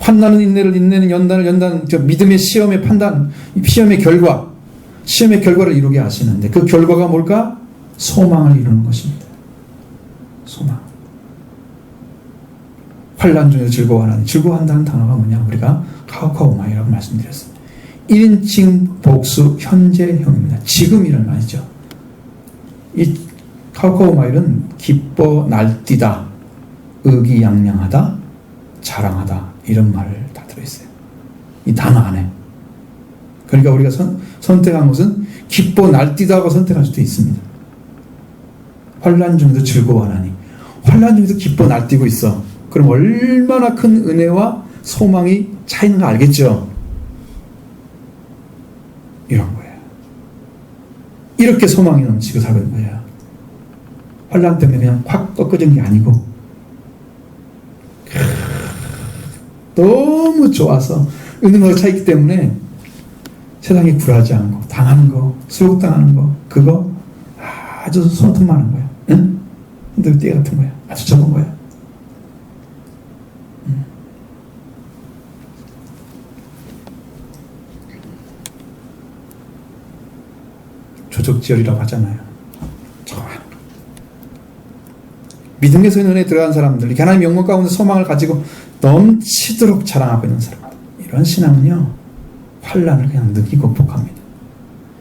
S1: 환난은 인내를, 인내는 연단을, 저 믿음의 시험의 판단, 시험의 결과를 이루게 하시는데 그 결과가 뭘까? 소망을 이루는 것입니다. 소망. 환난 중에서 즐거워하는, 즐거워한다는 단어가 뭐냐? 우리가 카오카오마이라고 말씀드렸습니다. 1인칭 복수 현재형입니다. 지금이라는 말이죠. 이 카오카오마일은 기뻐 날뛰다, 의기양양하다, 자랑하다 이런 말을 다 들어있어요. 이 단어 안에. 그러니까 우리가 선택한 것은 기뻐 날뛰다고 선택할 수도 있습니다. 환난 중에도 즐거워하나니. 환난 중에도 기뻐 날뛰고 있어. 그럼 얼마나 큰 은혜와 소망이 차이는 거 알겠죠? 이런 거예요. 이렇게 소망이 넘치고 살는 거예요. 환난 때문에 그냥 확 꺾어진 게 아니고 너무 좋아서 은혜가 차있기 때문에 세상에 굴하지 않고 당하는 거, 수욕당하는 거 그거 아주 손톱만한 거예요. 응? 흔들 띠 같은 거예요. 아주 적은 거예요. 조적지혈이라고 하잖아요. 믿음에서 은혜에 들어간 사람들, 하나님의 영광 가운데 소망을 가지고 넘치도록 자랑하고 있는 사람들, 이런 신앙은요 환난을 그냥 느끼고 극복합니다.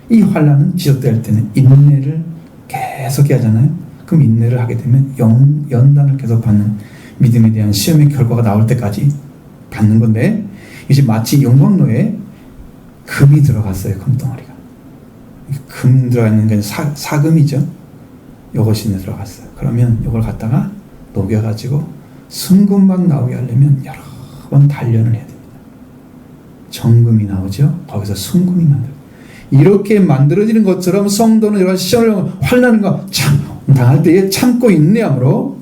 S1: 이 환난은 지속될 때는 인내를 계속해야 하잖아요. 그럼 인내를 하게 되면 연단을 계속 받는, 믿음에 대한 시험의 결과가 나올 때까지 받는 건데, 이제 마치 영광로에 금이 들어갔어요. 금덩어리가. 금 들어가 있는 게 사금이죠. 이것이 들어갔어요. 그러면 이걸 갖다가 녹여가지고 순금만 나오게 하려면 여러 번 단련을 해야 됩니다. 정금이 나오죠. 거기서 순금이 만들어요. 이렇게 만들어지는 것처럼 성도는 여러 시험을, 환난과 당할 때에 참고 인내함으로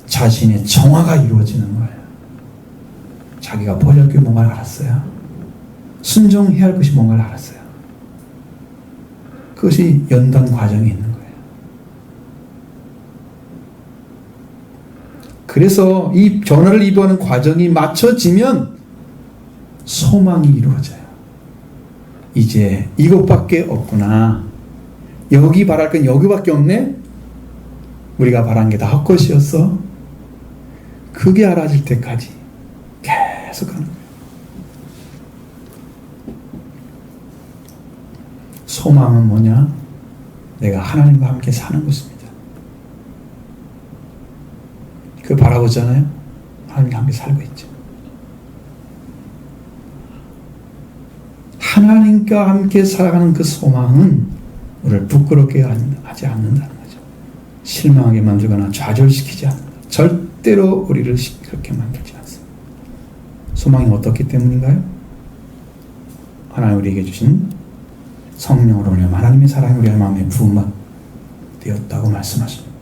S1: 자신의 정화가 이루어지는 거예요. 자기가 뭘 할 게 뭔가를 알았어요. 순종해야 할 것이 뭔가를 알았어요. 그것이 연단 과정에 있는 거예요. 그래서 이 변화를 이루어가는 과정이 맞춰지면 소망이 이루어져요. 이제 이것밖에 없구나. 여기 바랄 건 여기밖에 없네. 우리가 바란 게 다 헛것이었어? 그게 알아질 때까지 계속 하는 거예요. 소망은 뭐냐? 내가 하나님과 함께 사는 것입니다. 그걸 바라보잖아요. 하나님과 함께 살고 있죠. 하나님과 함께 살아가는 그 소망은 우리를 부끄럽게 하지 않는다는 거죠. 실망하게 만들거나 좌절시키지 않는다. 절대로 우리를 그렇게 만들지 않습니다. 소망이 어떻기 때문인가요? 하나님 우리에게 주신 성령으로 말미암아 하나님의 사랑이 우리의 마음에 부음되었다고 말씀하십니다.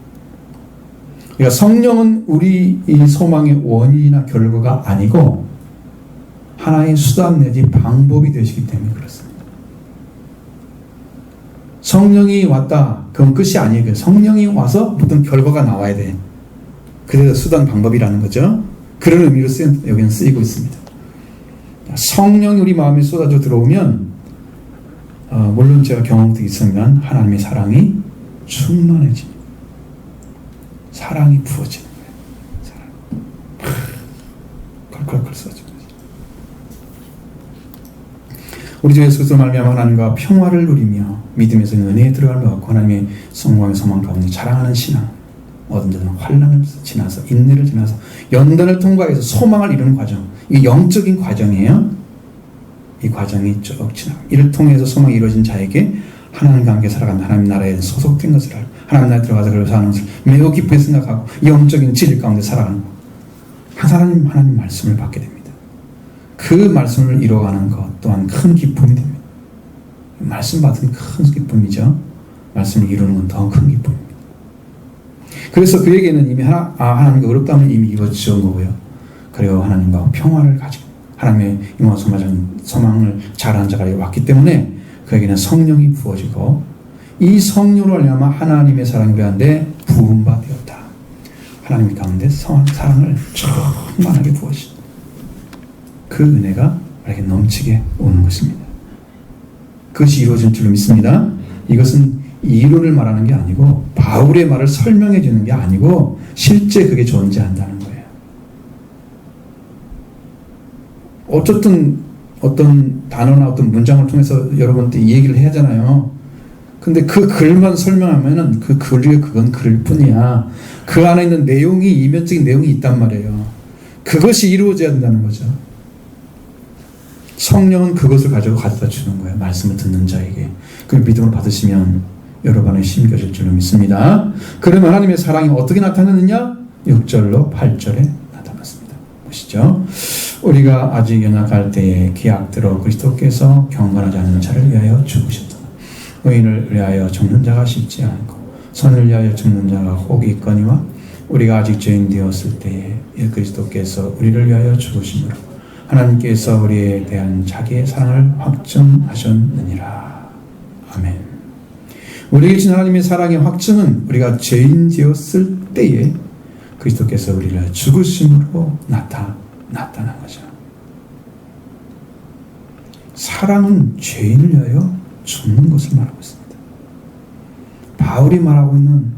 S1: 그러니까 성령은 우리 이 소망의 원인이나 결과가 아니고 하나의 수단 내지 방법이 되시기 때문에 그렇습니다. 성령이 왔다. 그건 끝이 아니에요. 성령이 와서 어떤 결과가 나와야 돼. 그래서 수단 방법이라는 거죠. 그런 의미로 여기는 쓰이고 있습니다. 성령이 우리 마음에 쏟아져 들어오면 물론 제가 경험도 있으면 하나님의 사랑이 충만해집니다. 사랑이 부어지는 거예요. 사랑. 컬컬컬 쏟아지는 거죠. 우리 주 예수 그리스도로 말미암아 하나님과 평화를 누리며 믿음에서 은혜에 들어갈 것 같고 하나님의 성공의 소망 가운데 자랑하는 신앙, 얻은 환난을 지나서 인내를 지나서 연단을 통과해서 소망을 이루는 과정, 이게 영적인 과정이에요. 이 과정이 쭉 지나가 이를 통해서 소망이 이루어진 자에게 하나님과 함께 살아가는 하나님 나라에 소속된 것을 알고 하나님 나라에 들어가서 그걸 사는 것을 매우 기쁘게 생각하고 영적인 진리 가운데 살아가는 것, 하나님 말씀을 받게 됩니다. 그 말씀을 이루어가는 것 또한 큰 기쁨이 됩니다. 말씀 받은 큰 기쁨이죠. 말씀을 이루는 건 더 큰 기쁨입니다. 그래서 그에게는 이미 하나님과 어렵다면 이미 이루어진 거고요. 그리고 하나님과 평화를 가지고 하나님의 영광 소망을 잘하는 자가 왔기 때문에 그에게는 성령이 부어지고 이 성령으로 말미암아 하나님의 사랑이 우리한테 부음받았다. 하나님 가운데 사랑을 충만하게 부어진 그 은혜가 우리에게 넘치게 오는 것입니다. 그것이 이루어질 줄로 믿습니다. 이것은 이론을 말하는 게 아니고 바울의 말을 설명해 주는 게 아니고 실제 그게 존재한다는 거예요. 어쨌든 어떤 단어나 어떤 문장을 통해서 여러분한테 이 얘기를 해야 하잖아요. 근데 그 글만 설명하면은 그 글이 그건 글일 뿐이야. 그 안에 있는 내용이 이면적인 내용이 있단 말이에요. 그것이 이루어져야 한다는 거죠. 성령은 그것을 가지고 가져다 주는 거예요. 말씀을 듣는 자에게. 그 믿음을 받으시면 여러분의 심겨질 줄로 믿습니다. 그러면 하나님의 사랑이 어떻게 나타나느냐? 6절로 8절에 나타났습니다. 보시죠. 우리가 아직 연약할 때에 기약대로 그리스도께서 경건하지 않는 자를 위하여 죽으셨다. 의인을 위하여 죽는 자가 쉽지 않고 선을 위하여 죽는 자가 혹이 있거니와 우리가 아직 죄인 되었을 때에 그리스도께서 우리를 위하여 죽으심으로 하나님께서 우리에 대한 자기의 사랑을 확증하셨느니라. 아멘. 우리에게 주신 하나님의 사랑의 확증은 우리가 죄인 되었을 때에 그리스도께서 우리를 죽으심으로 나타난 거죠. 사랑은 죄인을 위하여 죽는 것을 말하고 있습니다. 바울이 말하고 있는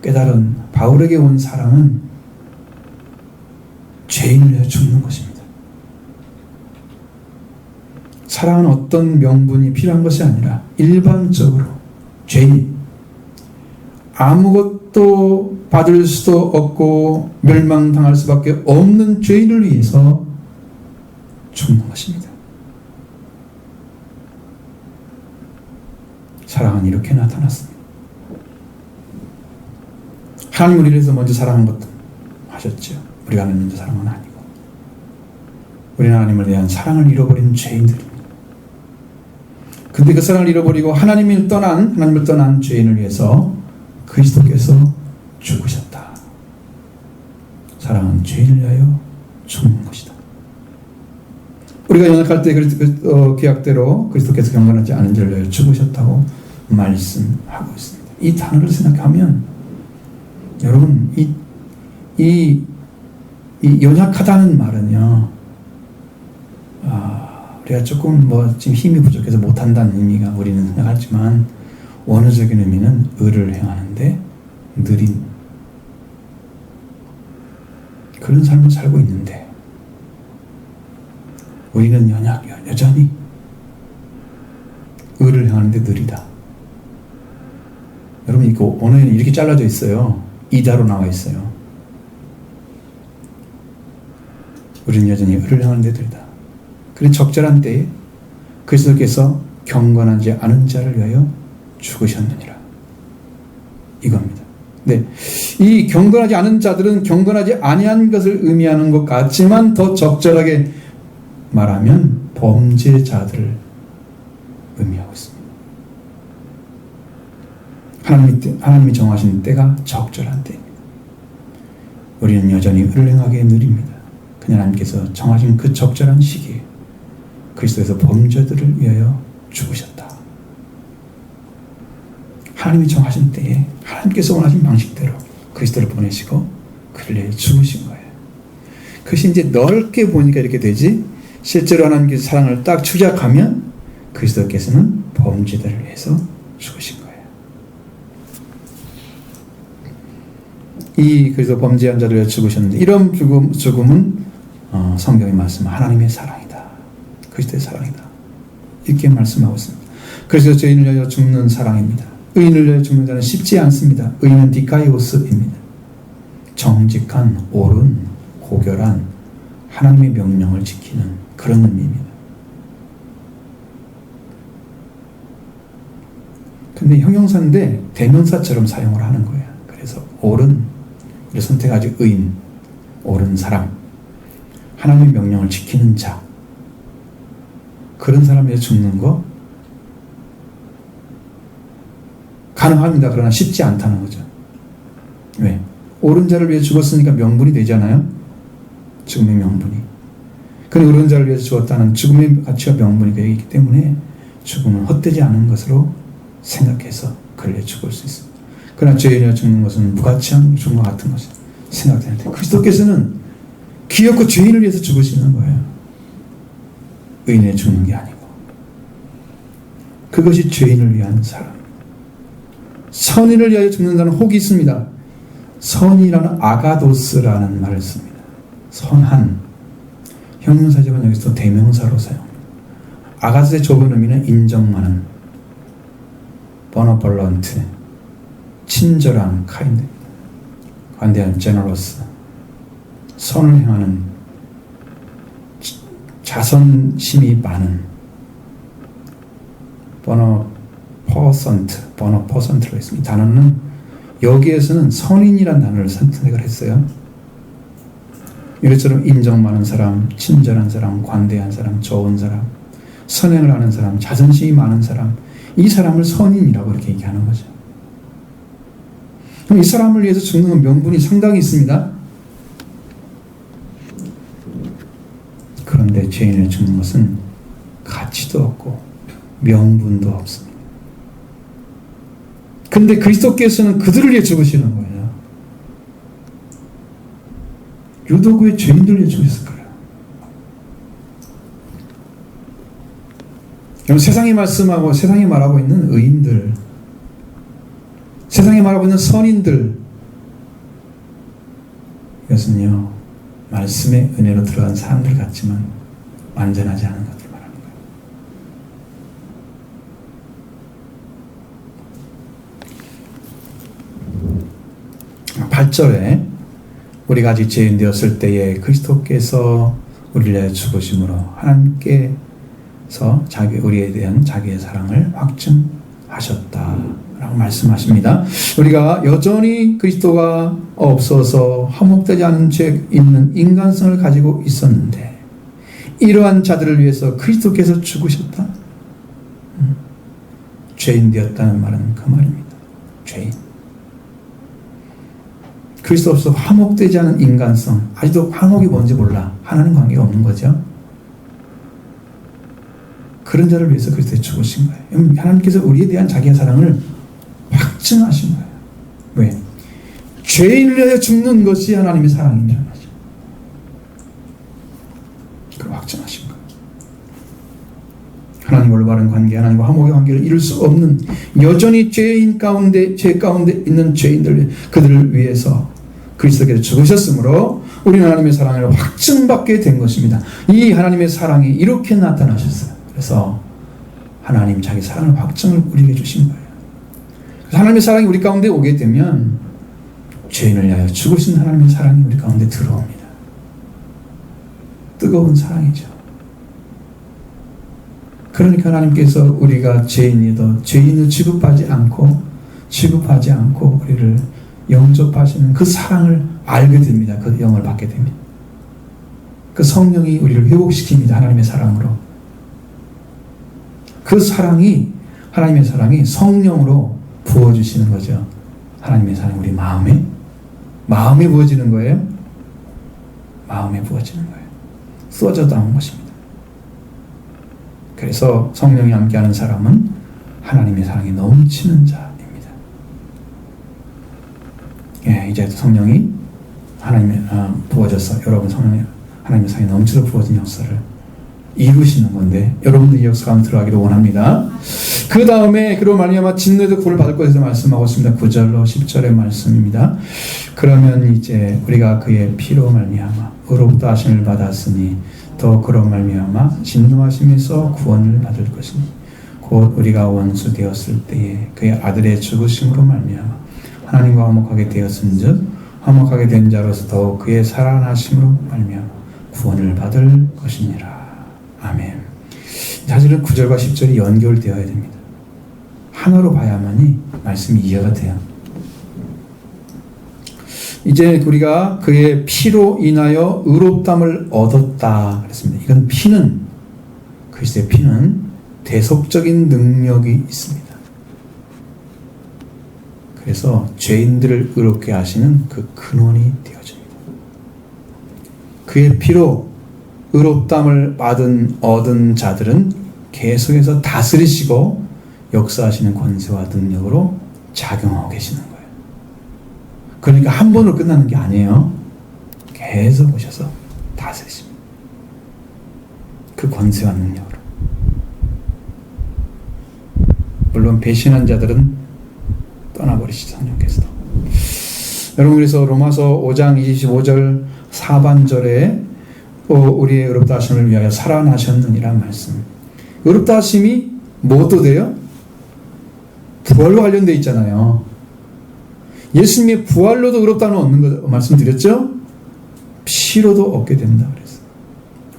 S1: 깨달은 바울에게 온 사랑은 죄인을 위하여 죽는 것입니다. 사랑은 어떤 명분이 필요한 것이 아니라 일반적으로 죄인, 아무것도 받을 수도 없고 멸망당할 수밖에 없는 죄인을 위해서 죽는 것입니다. 사랑은 이렇게 나타났습니다. 하나님 우리를 위해서 먼저 사랑한 것도 하셨죠. 우리가 먼저 사랑은 아니고 우리는 하나님을 대한 사랑을 잃어버린 죄인들입니다. 근데 그 사랑을 잃어버리고 하나님을 떠난 죄인을 위해서 그리스도께서 죽으셨다. 사랑은 죄인을 위하여 죽는 것이다. 우리가 연약할 때 계약대로 그리스도께서 경건하지 않은 자를 위하여 죽으셨다고 말씀하고 있습니다. 이 단어를 생각하면 여러분 이 연약하다는 말은요, 우리가 조금 지금 힘이 부족해서 못한다는 의미가 우리는 생각하지만 원어적인 의미는 의를 행하는데 느린 그런 삶을 살고 있는데 우리는 여전히 의를 향하는데 느리다. 여러분, 이거 오늘은 이렇게 잘라져 있어요. 이다로 나와 있어요. 우리는 여전히 의를 향하는데 느리다. 그리고 적절한 때에 그리스도께서 경건하지 않은 자를 위하여 죽으셨느니라. 이겁니다. 네, 이 경건하지 않은 자들은 경건하지 아니한 것을 의미하는 것 같지만 더 적절하게 말하면 범죄자들을 의미하고 있습니다. 하나님이 정하신 때가 적절한 때입니다. 우리는 여전히 의를 행하기에 느립니다. 그냥 하나님께서 정하신 그 적절한 시기에 그리스도에서 범죄들을 위하여 죽으셨다. 하나님이 정하신 때에 하나님께서 원하신 방식대로 그리스도를 보내시고 그를 위해 죽으신 거예요. 그것이 이제 넓게 보니까 이렇게 되지, 실제로 하나님께서 사랑을 딱 추적하면 그리스도께서는 범죄자를 위해서 죽으신 거예요. 이 그래서 범죄한 자를 위해 죽으셨는데, 이런 죽음은 성경이 말씀하는 하나님의 사랑이다. 그리스도의 사랑이다. 이렇게 말씀하고 있습니다. 그래서 죄인을 위하여 죽는 사랑입니다. 의인을 위하여 죽는 자는 쉽지 않습니다. 의인은 디카이오스입니다. 정직한, 옳은, 고결한 하나님의 명령을 지키는 그런 의미입니다. 근데 형용사인데 대명사처럼 사용을 하는 거예요. 그래서 옳은, 우리 선택하지 의인, 옳은 사람, 하나님의 명령을 지키는 자, 그런 사람에 죽는 거 가능합니다. 그러나 쉽지 않다는 거죠. 왜? 옳은 자를 위해 죽었으니까 명분이 되잖아요. 죽음의 명분이. 그런데 옳은 자를 위해서 죽었다는 죽음의 가치와 명분이 되기 때문에 죽음은 헛되지 않은 것으로 생각해서 그를 위해 죽을 수 있습니다. 그러나 죄인이라 죽는 것은 무가치한 죽음과 같은 것이 생각되는데, 그리스도께서는 기어코 죄인을 위해서 죽으시는 거예요. 의인에 죽는 게 아니고. 그것이 죄인을 위한 사랑. 선인을 위하여 죽는 자는 혹이 있습니다. 선이라는 아가도스라는 말을 씁니다. 선한. 형용사지만 여기서 대명사로 사용합니다. 아가도스의 좁은 의미는 인정하는, 버너벌런트, 친절한, 카인드, 관대한, 제너러스, 선을 행하는, 자선심이 많은, 버너퍼센트로 했습니다. 단어는 여기에서는 선인이라는 단어를 선택을 했어요. 이것처럼 인정 많은 사람, 친절한 사람, 관대한 사람, 좋은 사람, 선행을 하는 사람, 자선심이 많은 사람, 이 사람을 선인이라고 이렇게 얘기하는 거죠. 그럼 이 사람을 위해서 죽는 명분이 상당히 있습니다. 그런데 죄인을 죽는 것은 가치도 없고 명분도 없습니다. 근데 그리스도께서는 그들을 위해 죽으시는 거예요. 유독 왜 죄인들을 위해 죽으셨을까요? 여러분, 세상이 말씀하고 세상이 말하고 있는 의인들, 세상이 말하고 있는 선인들, 이것은요 말씀의 은혜로 들어간 사람들 같지만 완전하지 않은 것들 말하는 거예요. 8절에 우리가 아직 죄인 되었을 때에 그리스도께서 우리를 위하여 죽으심으로 하나님께서 우리에 대한 자기의 사랑을 확증하셨다라고 말씀하십니다. 우리가 여전히 그리스도가 없어서 화목되지 않은 죄 있는 인간성을 가지고 있었는데, 이러한 자들을 위해서 그리스도께서 죽으셨다. 죄인 되었다는 말은 그 말입니다. 죄인. 그리스도 없어서 화목되지 않은 인간성, 아직도 화목이 뭔지 몰라. 하나님 관계가 없는 거죠. 그런 자를 위해서 그리스도에 죽으신 거예요. 하나님께서 우리에 대한 자기의 사랑을 확증하신 거예요. 왜? 죄인을 위하여 죽는 것이 하나님의 사랑이냐는 거죠. 그걸 확증하신 거예요. 하나님 원래 올바른 관계, 하나님과 화목의 관계를 이룰 수 없는 여전히 죄 가운데 있는 죄인들, 그들을 위해서 그리스도께서 죽으셨으므로 우리는 하나님의 사랑을 확증받게 된 것입니다. 이 하나님의 사랑이 이렇게 나타나셨어요. 그래서 하나님 자기 사랑을 확증을 우리에게 주신 거예요. 하나님의 사랑이 우리 가운데 오게 되면 죄인을 위하여 죽으신 하나님의 사랑이 우리 가운데 들어옵니다. 뜨거운 사랑이죠. 그러니까 하나님께서 우리가 죄인을 취급하지 않고 우리를 영접하시는 그 사랑을 알게 됩니다. 그 영을 받게 됩니다. 그 성령이 우리를 회복시킵니다. 하나님의 사랑으로. 그 사랑이, 하나님의 사랑이 성령으로 부어주시는 거죠. 하나님의 사랑이 우리 마음에 부어지는 거예요. 마음에 부어지는 거예요. 쏟아져 나온 것입니다. 그래서 성령이 함께하는 사람은 하나님의 사랑이 넘치는 자입니다. 예, 이제 성령이 하나님의 부어져서 여러분 성령이 하나님의 사랑이 넘치도록 부어진 역사를 이루시는 건데 여러분들 이 역사 가운데 들어가기를 원합니다. 그 다음에 그로 말미암아 진노에도 구원을 받을 것에서 말씀하고 있습니다. 9절로 10절의 말씀입니다. 그러면 이제 우리가 그의 피로 말미암아 의롭다 하심을 받았으니 더 그로 말미암아 진노하심에서 구원을 받을 것이니 곧 우리가 원수 되었을 때에 그의 아들의 죽으심으로 말미암아 하나님과 화목하게 되었은즉 화목하게 된 자로서 더욱 그의 살아나심으로 말미암아 구원을 받을 것이니라. 아멘. 사실은 9절과 10절이 연결되어야 됩니다. 하나로 봐야만이 말씀이 이해가 돼요. 이제 우리가 그의 피로 인하여 의롭담을 얻었다 그랬습니다. 이건 피는, 그리스도의 피는 대속적인 능력이 있습니다. 그래서 죄인들을 의롭게 하시는 그 근원이 되어집니다. 그의 피로 의롭담을 얻은 자들은 계속해서 다스리시고 역사하시는 권세와 능력으로 작용하고 계시는 거예요. 그러니까 한 번으로 끝나는 게 아니에요. 계속 오셔서 다스리십니다. 그 권세와 능력으로. 물론 배신한 자들은 떠나버리시죠. 성령께서도. 여러분, 그래서 로마서 5장 25절 하반절에 우리의 의롭다 하심을 위하여 살아나셨느니란 말씀. 의롭다 하심이 뭐도 돼요? 부활로 관련되어 있잖아요. 예수님의 부활로도 의롭다는 얻는 거 말씀드렸죠? 피로도 얻게 된다 그랬어요.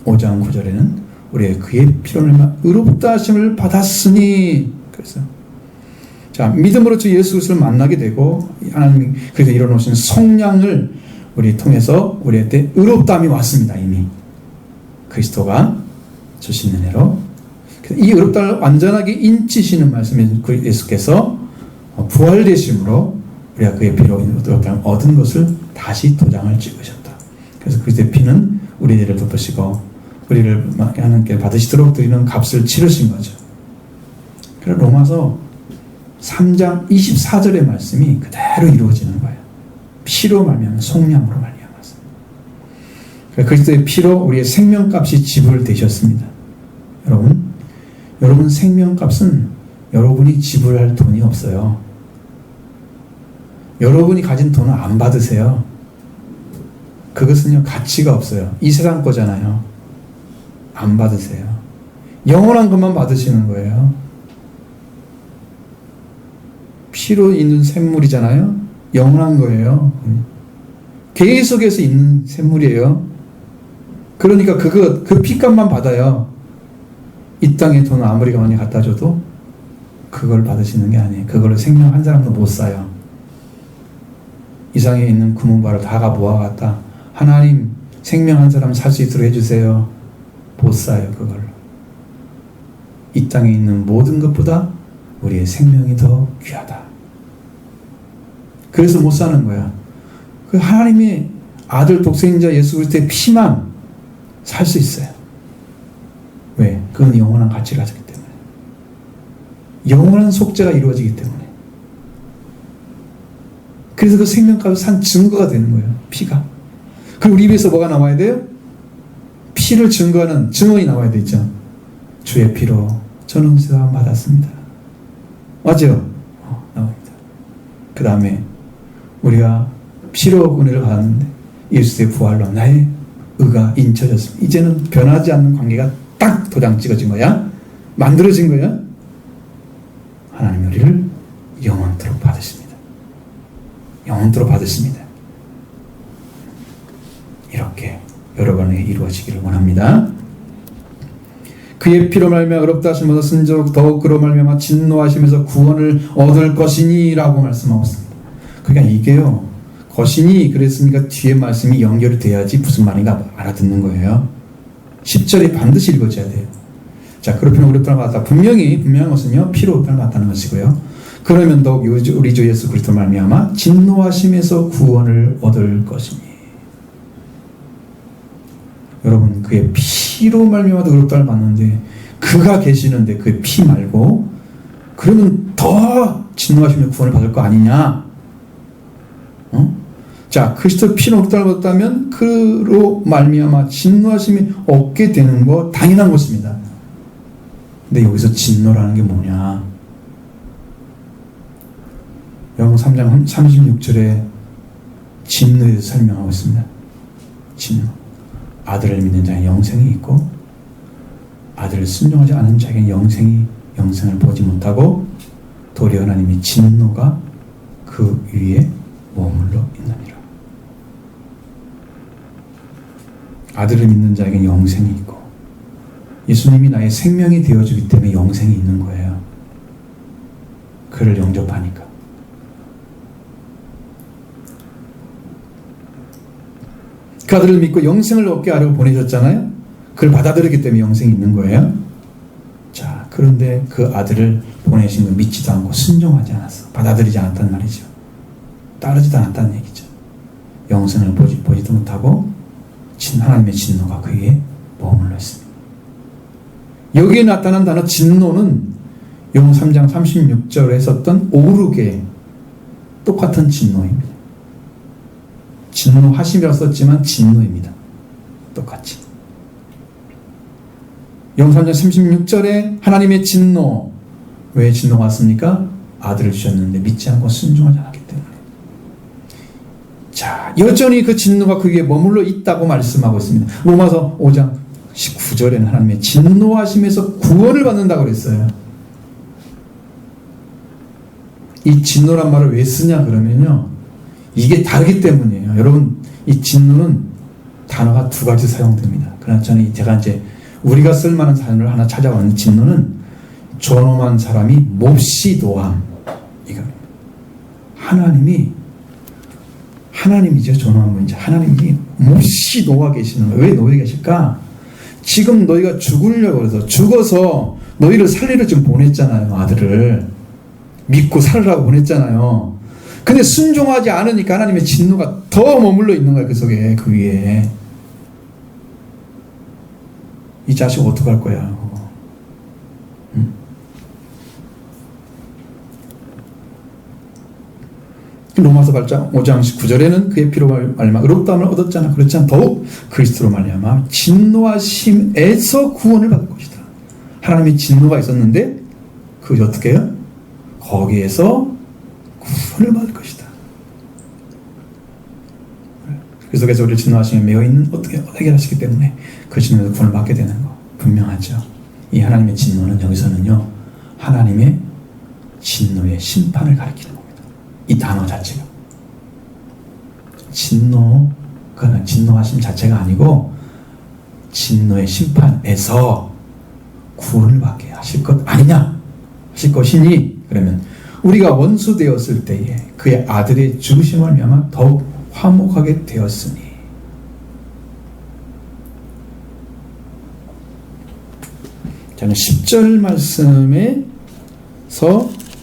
S1: 5장 9절에는 우리의 그의 피로 의롭다 하심을 받았으니 그랬어요. 자, 믿음으로 주 예수 그리스도를 만나게 되고 하나님이 그래서 이뤄놓으신 성량을 우리 통해서 우리한테 의롭다함이 왔습니다. 이미 그리스도가 주신 은혜로 이 의롭다를 완전하게 인치시는 말씀이 예수께서 부활되심으로 우리가 그의 피로 의롭다를 얻은 것을 다시 도장을 찍으셨다. 그래서 그리스도의 피는 우리들을 덮으시고 우리를 하나님께 받으시도록 드리는 값을 치르신 거죠. 그래서 로마서 3장 24절의 말씀이 그대로 이루어지는 거예요. 피로 말미암아 속량으로 말미암아서. 그리스도의 피로 우리의 생명값이 지불되셨습니다. 여러분 생명값은 여러분이 지불할 돈이 없어요. 여러분이 가진 돈은 안 받으세요. 그것은요 가치가 없어요. 이 세상 거잖아요. 안 받으세요. 영원한 것만 받으시는 거예요. 피로 있는 샘물이잖아요. 영원한 거예요. 계속해서 있는 샘물이에요. 그러니까 그 피값만 받아요. 이 땅에 돈 아무리 많이 갖다 줘도 그걸 받으시는 게 아니에요. 그걸로 생명 한 사람도 못 사요. 이 상에 있는 금은발을 다가 모아갔다. 하나님 생명 한 사람 살 수 있도록 해주세요. 못 사요. 그걸로. 이 땅에 있는 모든 것보다 우리의 생명이 더 귀하다. 그래서 못 사는 거야. 그 하나님의 아들 독생자 예수 그리스도의 피만 살 수 있어요. 왜? 그건 영원한 가치를 가졌기 때문에. 영원한 속죄가 이루어지기 때문에. 그래서 그 생명값을 산 증거가 되는 거예요. 피가. 그리고 우리 입에서 뭐가 나와야 돼요? 피를 증거하는 증언이 나와야 되죠. 주의 피로 저는 은사함 받았습니다. 맞죠? 나옵니다. 그 다음에 우리가 피로 은혜를 받았는데 예수의 부활로 나의 의가 인쳐졌습니다. 이제는 변하지 않는 관계가 딱 도장 찍어진 거야. 만들어진 거야. 하나님 우리를 영원토록 받으십니다. 영원토록 받으십니다. 이렇게 여러분에게 이루어지기를 원합니다. 그의 피로 말미암아 의롭다 하심을 얻었은 즉 더욱 그로 말미암아 진노하심에서 구원을 얻을 것이니 라고 말씀하고 있습니다. 그러니까 이게요, 것이니 그랬으니까 뒤에 말씀이 연결이 돼야지 무슨 말인가 알아듣는 거예요. 10절이 반드시 읽어져야 돼요. 자, 그렇다면 의롭다를 받았다. 분명한 것은요, 피로 의롭다를 받았다는 것이고요. 그러면 더욱 우리 주 예수 그리스도 말미암아 진노하심에서 구원을 얻을 것이니. 여러분, 그의 피로 말미암아도 의롭다를 받는데 그가 계시는데 그의 피 말고 그러면 더 진노하심에 구원을 받을 거 아니냐? 자, 그리스도 피로 의롭다를 받았다면 그로 말미암아 진노하심이 없게 되는 거 당연한 것입니다. 근데 여기서 진노라는 게 뭐냐? 요한복음 3장 36절에 진노에 대해서 설명하고 있습니다. 진노. 아들을 믿는 자에게 영생이 있고 아들을 순종하지 않은 자에게 영생을 보지 못하고 도리어 하나님의 진노가 그 위에 머물러 있느니라. 아들을 믿는 자에게 영생이 있고 예수님이 나의 생명이 되어주기 때문에 영생이 있는 거예요. 그를 영접하니까. 그 아들을 믿고 영생을 얻게 하려고 보내셨잖아요. 그걸 받아들였기 때문에 영생이 있는 거예요. 자, 그런데 그 아들을 보내신 걸 믿지도 않고 순종하지 않았어. 받아들이지 않았단 말이죠. 따르지도 않았다는 얘기죠. 영생을 보지도 못하고 하나님의 진노가 그 위에 머물러 있습니다. 여기에 나타난 단어 진노는 요한 3장 36절에 썼던 오르게 똑같은 진노입니다. 진노하심이라고 썼지만 진노입니다. 똑같이. 요한 3장 36절에 하나님의 진노. 왜 진노가 왔습니까? 아들을 주셨는데 믿지 않고 순종하지 않았기 때문에. 자, 여전히 그 진노가 그 위에 머물러 있다고 말씀하고 있습니다. 로마서 5장 19절에는 하나님의 진노하심에서 구원을 받는다고 그랬어요. 이 진노란 말을 왜 쓰냐 그러면요, 이게 다르기 때문이에요. 여러분, 이 진노는 단어가 두 가지 사용됩니다. 그러나 저는 제가 이제 우리가 쓸만한 단어를 하나 찾아왔는데, 진노는 존엄한 사람이 몹시 노함, 이겁니다. 하나님이죠. 존엄한 분이죠. 하나님이 몹시 노하 계시는 거예요. 왜 노해 계실까? 지금 너희가 죽으려고 해서 죽어서 너희를 살리러 지금 보냈잖아요. 아들을 믿고 살으라고 보냈잖아요. 근데 순종하지 않으니까 하나님의 진노가 더 머물러 있는 거예요. 그 속에, 그 위에. 이 자식 어떡할 거야? 응? 로마서 8장 5장 19절에는 그의 피로 말미암아 의롭다함을 얻었잖아. 그렇지 않아 더욱 그리스도로 말미암아 진노하심에서 구원을 받을 것이다. 하나님의 진노가 있었는데 그것이 어떻게 해요? 거기에서 구원을 받을 것이다. 그래서 우리를 진노하심에 매여 있는 어떻게 해결하시기 때문에 그 진노에서 구원을 받게 되는 거 분명하죠. 이 하나님의 진노는 여기서는요, 하나님의 진노의 심판을 가리키는 겁니다. 이 단어 자체가 그거는 진노하심 자체가 아니고 진노의 심판에서 구원을 받게 하실 것 아니냐 하실 것이니, 그러면 우리가 원수 되었을 때에 그의 아들의 죽으심을 말미암아 더욱 화목하게 되었으니. 저는 10절 말씀에서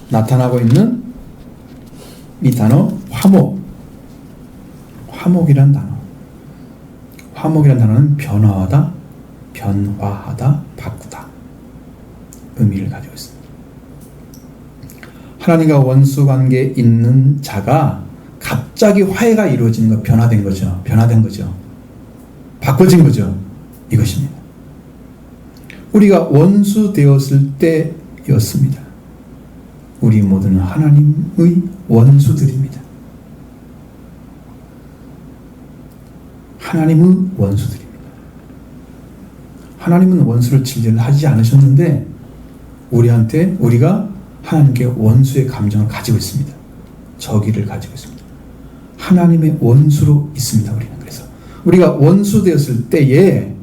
S1: 나타나고 있는 이 단어 화목이란 단어. 화목이란 단어는 변화하다, 바꾸다 의미를 가지고 있습니다. 하나님과 원수 관계에 있는 자가 갑자기 화해가 이루어지는 거, 변화된 거죠. 바꿔진 거죠. 이것입니다. 우리가 원수 되었을 때였습니다. 우리 모두는 하나님의 원수들입니다. 하나님의 원수들입니다. 하나님은 원수를 진리하지 않으셨는데 우리가 하나님께 원수의 감정을 가지고 있습니다. 적의를 가지고 있습니다. 하나님의 원수로 있습니다. 우리는. 그래서 우리가 원수 되었을 때에,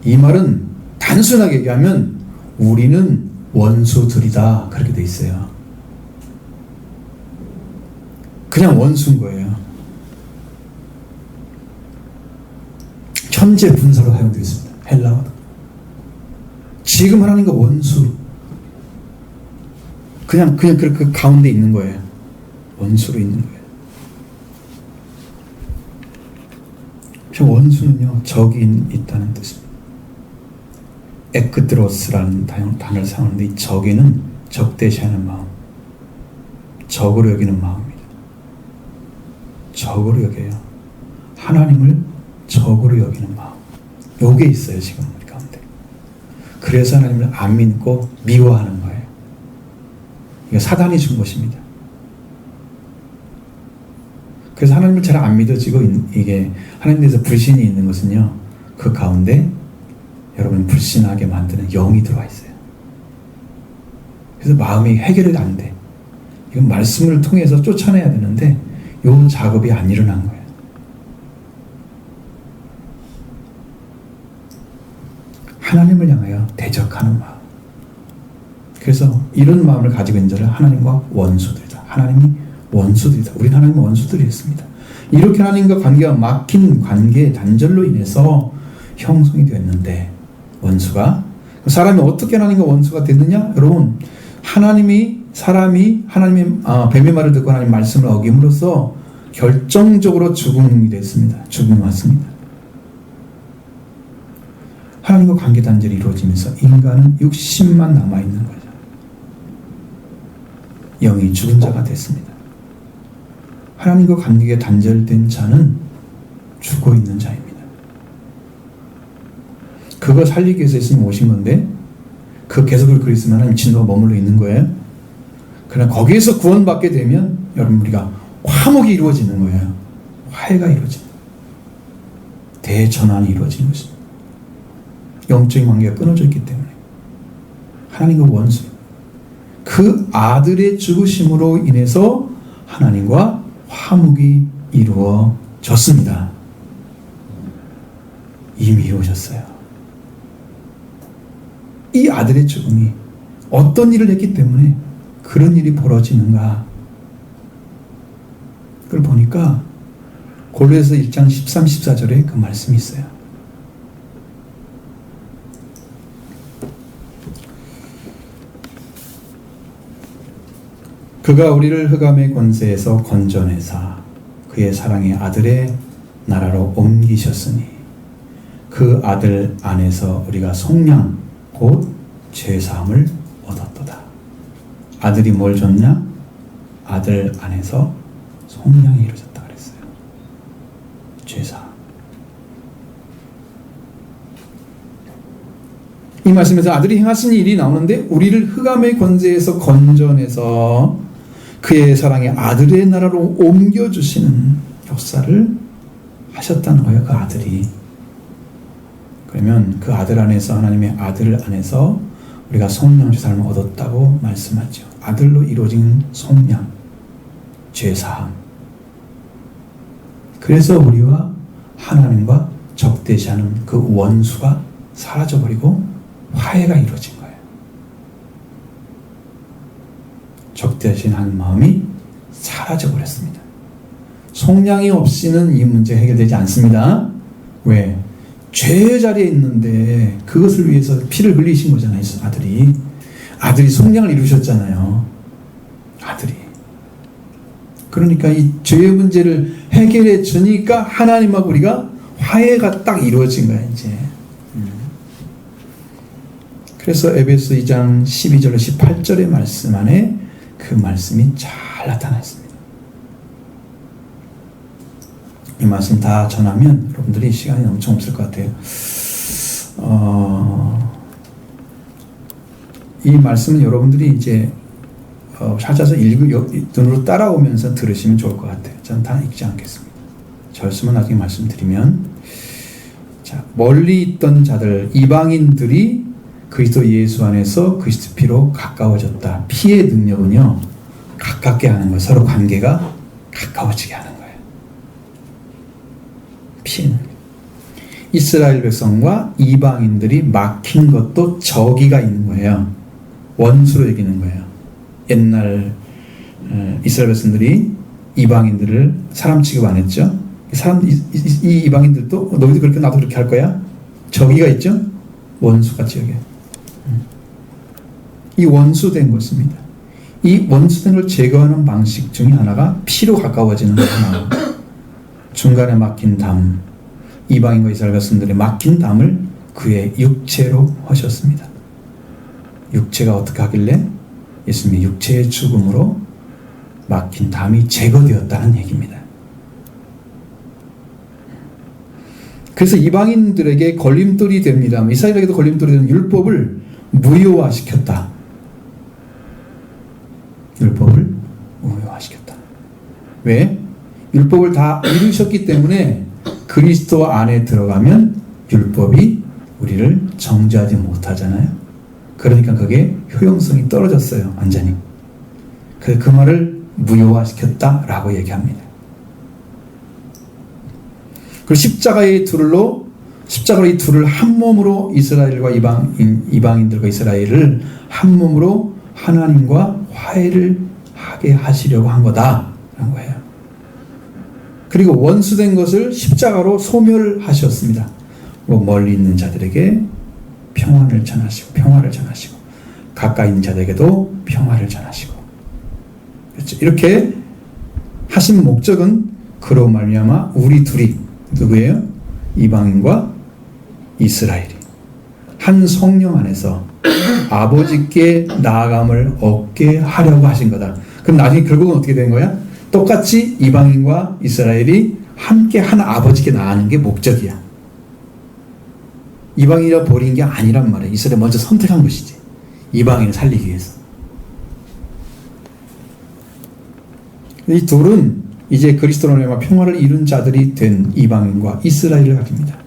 S1: 이 말은 단순하게 얘기하면 우리는 원수들이다, 그렇게 돼 있어요. 그냥 원수인 거예요. 현재 분사로 사용되어 있습니다. 헬라어도. 지금 하나님과 원수. 그냥 그 가운데 있는 거예요. 원수로 있는 거예요. 원수는요, 적이 있다는 뜻입니다. 에크드로스라는 단어를 사용하는데, 이 적에는 적대시하는 마음, 적으로 여기는 마음입니다. 적으로 여겨요. 하나님을 적으로 여기는 마음. 요게 있어요, 지금 우리 가운데. 그래서 하나님을 안 믿고 미워하는 거예요. 이거 사단이 준 것입니다. 그래서 하나님을 잘 안 믿어지고, 이게 하나님에 대해서 불신이 있는 것은요, 그 가운데 여러분 불신하게 만드는 영이 들어와 있어요. 그래서 마음이 해결이 안 돼. 이건 말씀을 통해서 쫓아내야 되는데 이 작업이 안 일어난 거예요. 하나님을 향하여 대적하는 마음. 그래서 이런 마음을 가지고 있는 자를 하나님과 원수들이다. 하나님이 원수들이다. 우리는 하나님의 원수들이었습니다. 이렇게 하나님과 관계가 막힌 관계의 단절로 인해서 형성이 되었는데, 원수가, 사람이 어떻게 하나님과 원수가 됐느냐? 여러분, 사람이 하나님의 뱀의 말을 듣고 하나님 말씀을 어김으로써 결정적으로 죽음이 됐습니다. 죽음이 왔습니다. 하나님과 관계 단절이 이루어지면서 인간은 육신만 남아있는 거죠. 영이 죽은 자가 됐습니다. 하나님과 관계가 단절된 자는 죽어 있는 자입니다. 그거 살리기 위해서 예수님 오신 건데, 계속 그렇게 있으면 하나님 진노가 머물러 있는 거예요. 그러나 거기에서 구원받게 되면 여러분, 우리가 화목이 이루어지는 거예요. 화해가 이루어지는, 대전환이 이루어지는 것입니다. 영적인 관계가 끊어져 있기 때문에. 하나님과 원수, 그 아들의 죽으심으로 인해서 하나님과 화목이 이루어졌습니다. 이미 이루어졌어요. 이 아들의 죽음이 어떤 일을 했기 때문에 그런 일이 벌어지는가, 그걸 보니까 골로새서 1장 13, 14절에 그 말씀이 있어요. 그가 우리를 흑암의 권세에서 건져내사 그의 사랑의 아들의 나라로 옮기셨으니 그 아들 안에서 우리가 속량 곧 죄사함을 얻었도다. 아들이 뭘 줬냐? 아들 안에서 속량이 이루어졌다 그랬어요. 죄사함. 이 말씀에서 아들이 행하신 일이 나오는데, 우리를 흑암의 권세에서 건져내서 그의 사랑의 아들의 나라로 옮겨주시는 역사를 하셨다는 거예요. 그 아들이. 그러면 그 아들 안에서, 하나님의 아들 안에서 우리가 속량 죄사함을 얻었다고 말씀하죠. 아들로 이루어진 속량, 죄사함. 그래서 우리와 하나님과 적대시하는 그 원수가 사라져버리고 화해가 이루어진 거예요. 적대시하는 마음이 사라져버렸습니다. 속량이 없이는 이 문제 해결되지 않습니다. 왜? 죄의 자리에 있는데 그것을 위해서 피를 흘리신 거잖아요. 아들이 속량을 이루셨잖아요. 아들이. 그러니까 이 죄의 문제를 해결해 주니까 하나님하고 우리가 화해가 딱 이루어진 거야, 이제. 그래서 에베소 2장 12절로 18절의 말씀 안에 그 말씀이 잘 나타나 있습니다. 이 말씀 다 전하면 여러분들이 시간이 엄청 없을 것 같아요. 이 말씀은 여러분들이 이제 찾아서 눈으로 따라오면서 들으시면 좋을 것 같아요. 저는 다 읽지 않겠습니다. 절수만 나중에 말씀드리면, 자, 멀리 있던 자들, 이방인들이 그리스도 예수 안에서 그리스도 피로 가까워졌다. 피의 능력은요, 가깝게 하는 거예요. 서로 관계가 가까워지게 하는 거예요. 피는 이스라엘 백성과 이방인들이 막힌 것도 저기가 있는 거예요. 원수로 여기는 거예요. 옛날 이스라엘 백성들이 이방인들을 사람 취급 안 했죠. 이 이방인들도 너희도 그렇게 나도 그렇게 할 거야. 저기가 있죠. 원수같이 여겨. 이 원수된 것입니다. 이 원수된 걸 제거하는 방식 중에 하나가 피로 가까워지는 거예요. 중간에 막힌 담, 이방인과 이스라엘 백성들의 막힌 담을 그의 육체로 하셨습니다. 육체가 어떻게 하길래? 예수님의 육체의 죽음으로 막힌 담이 제거되었다는 얘기입니다. 그래서 이방인들에게 걸림돌이 됩니다. 이스라엘에게도 걸림돌이 되는 율법을 무효화시켰다. 율법을 무효화시켰다. 왜? 율법을 다 이루셨기 때문에 그리스도 안에 들어가면 율법이 우리를 정죄하지 못하잖아요. 그러니까 그게 효용성이 떨어졌어요. 완전히. 그래서 그 말을 무효화시켰다라고 얘기합니다. 그리고 십자가로 이 둘을 한 몸으로 이스라엘과 이방인들과 이스라엘을 한 몸으로 하나님과 화해를 하게 하시려고 한 거다라는 거예요. 그리고 원수된 것을 십자가로 소멸하셨습니다. 멀리 있는 자들에게 평화를 전하시고 가까이 있는 자들에게도 평화를 전하시고, 그렇죠? 이렇게 하신 목적은 그로 말미암아 우리 둘이 누구예요? 이방인과 이스라엘이 한 성령 안에서 아버지께 나아감을 얻게 하려고 하신 거다. 그럼 나중에 결국은 어떻게 된 거야? 똑같이 이방인과 이스라엘이 함께 한 아버지께 나아가는 게 목적이야. 이방인이라 버린 게 아니란 말이야. 이스라엘 먼저 선택한 것이지. 이방인을 살리기 위해서. 이 둘은 이제 그리스도로 말미암아 평화를 이룬 자들이 된 이방인과 이스라엘을 가집니다.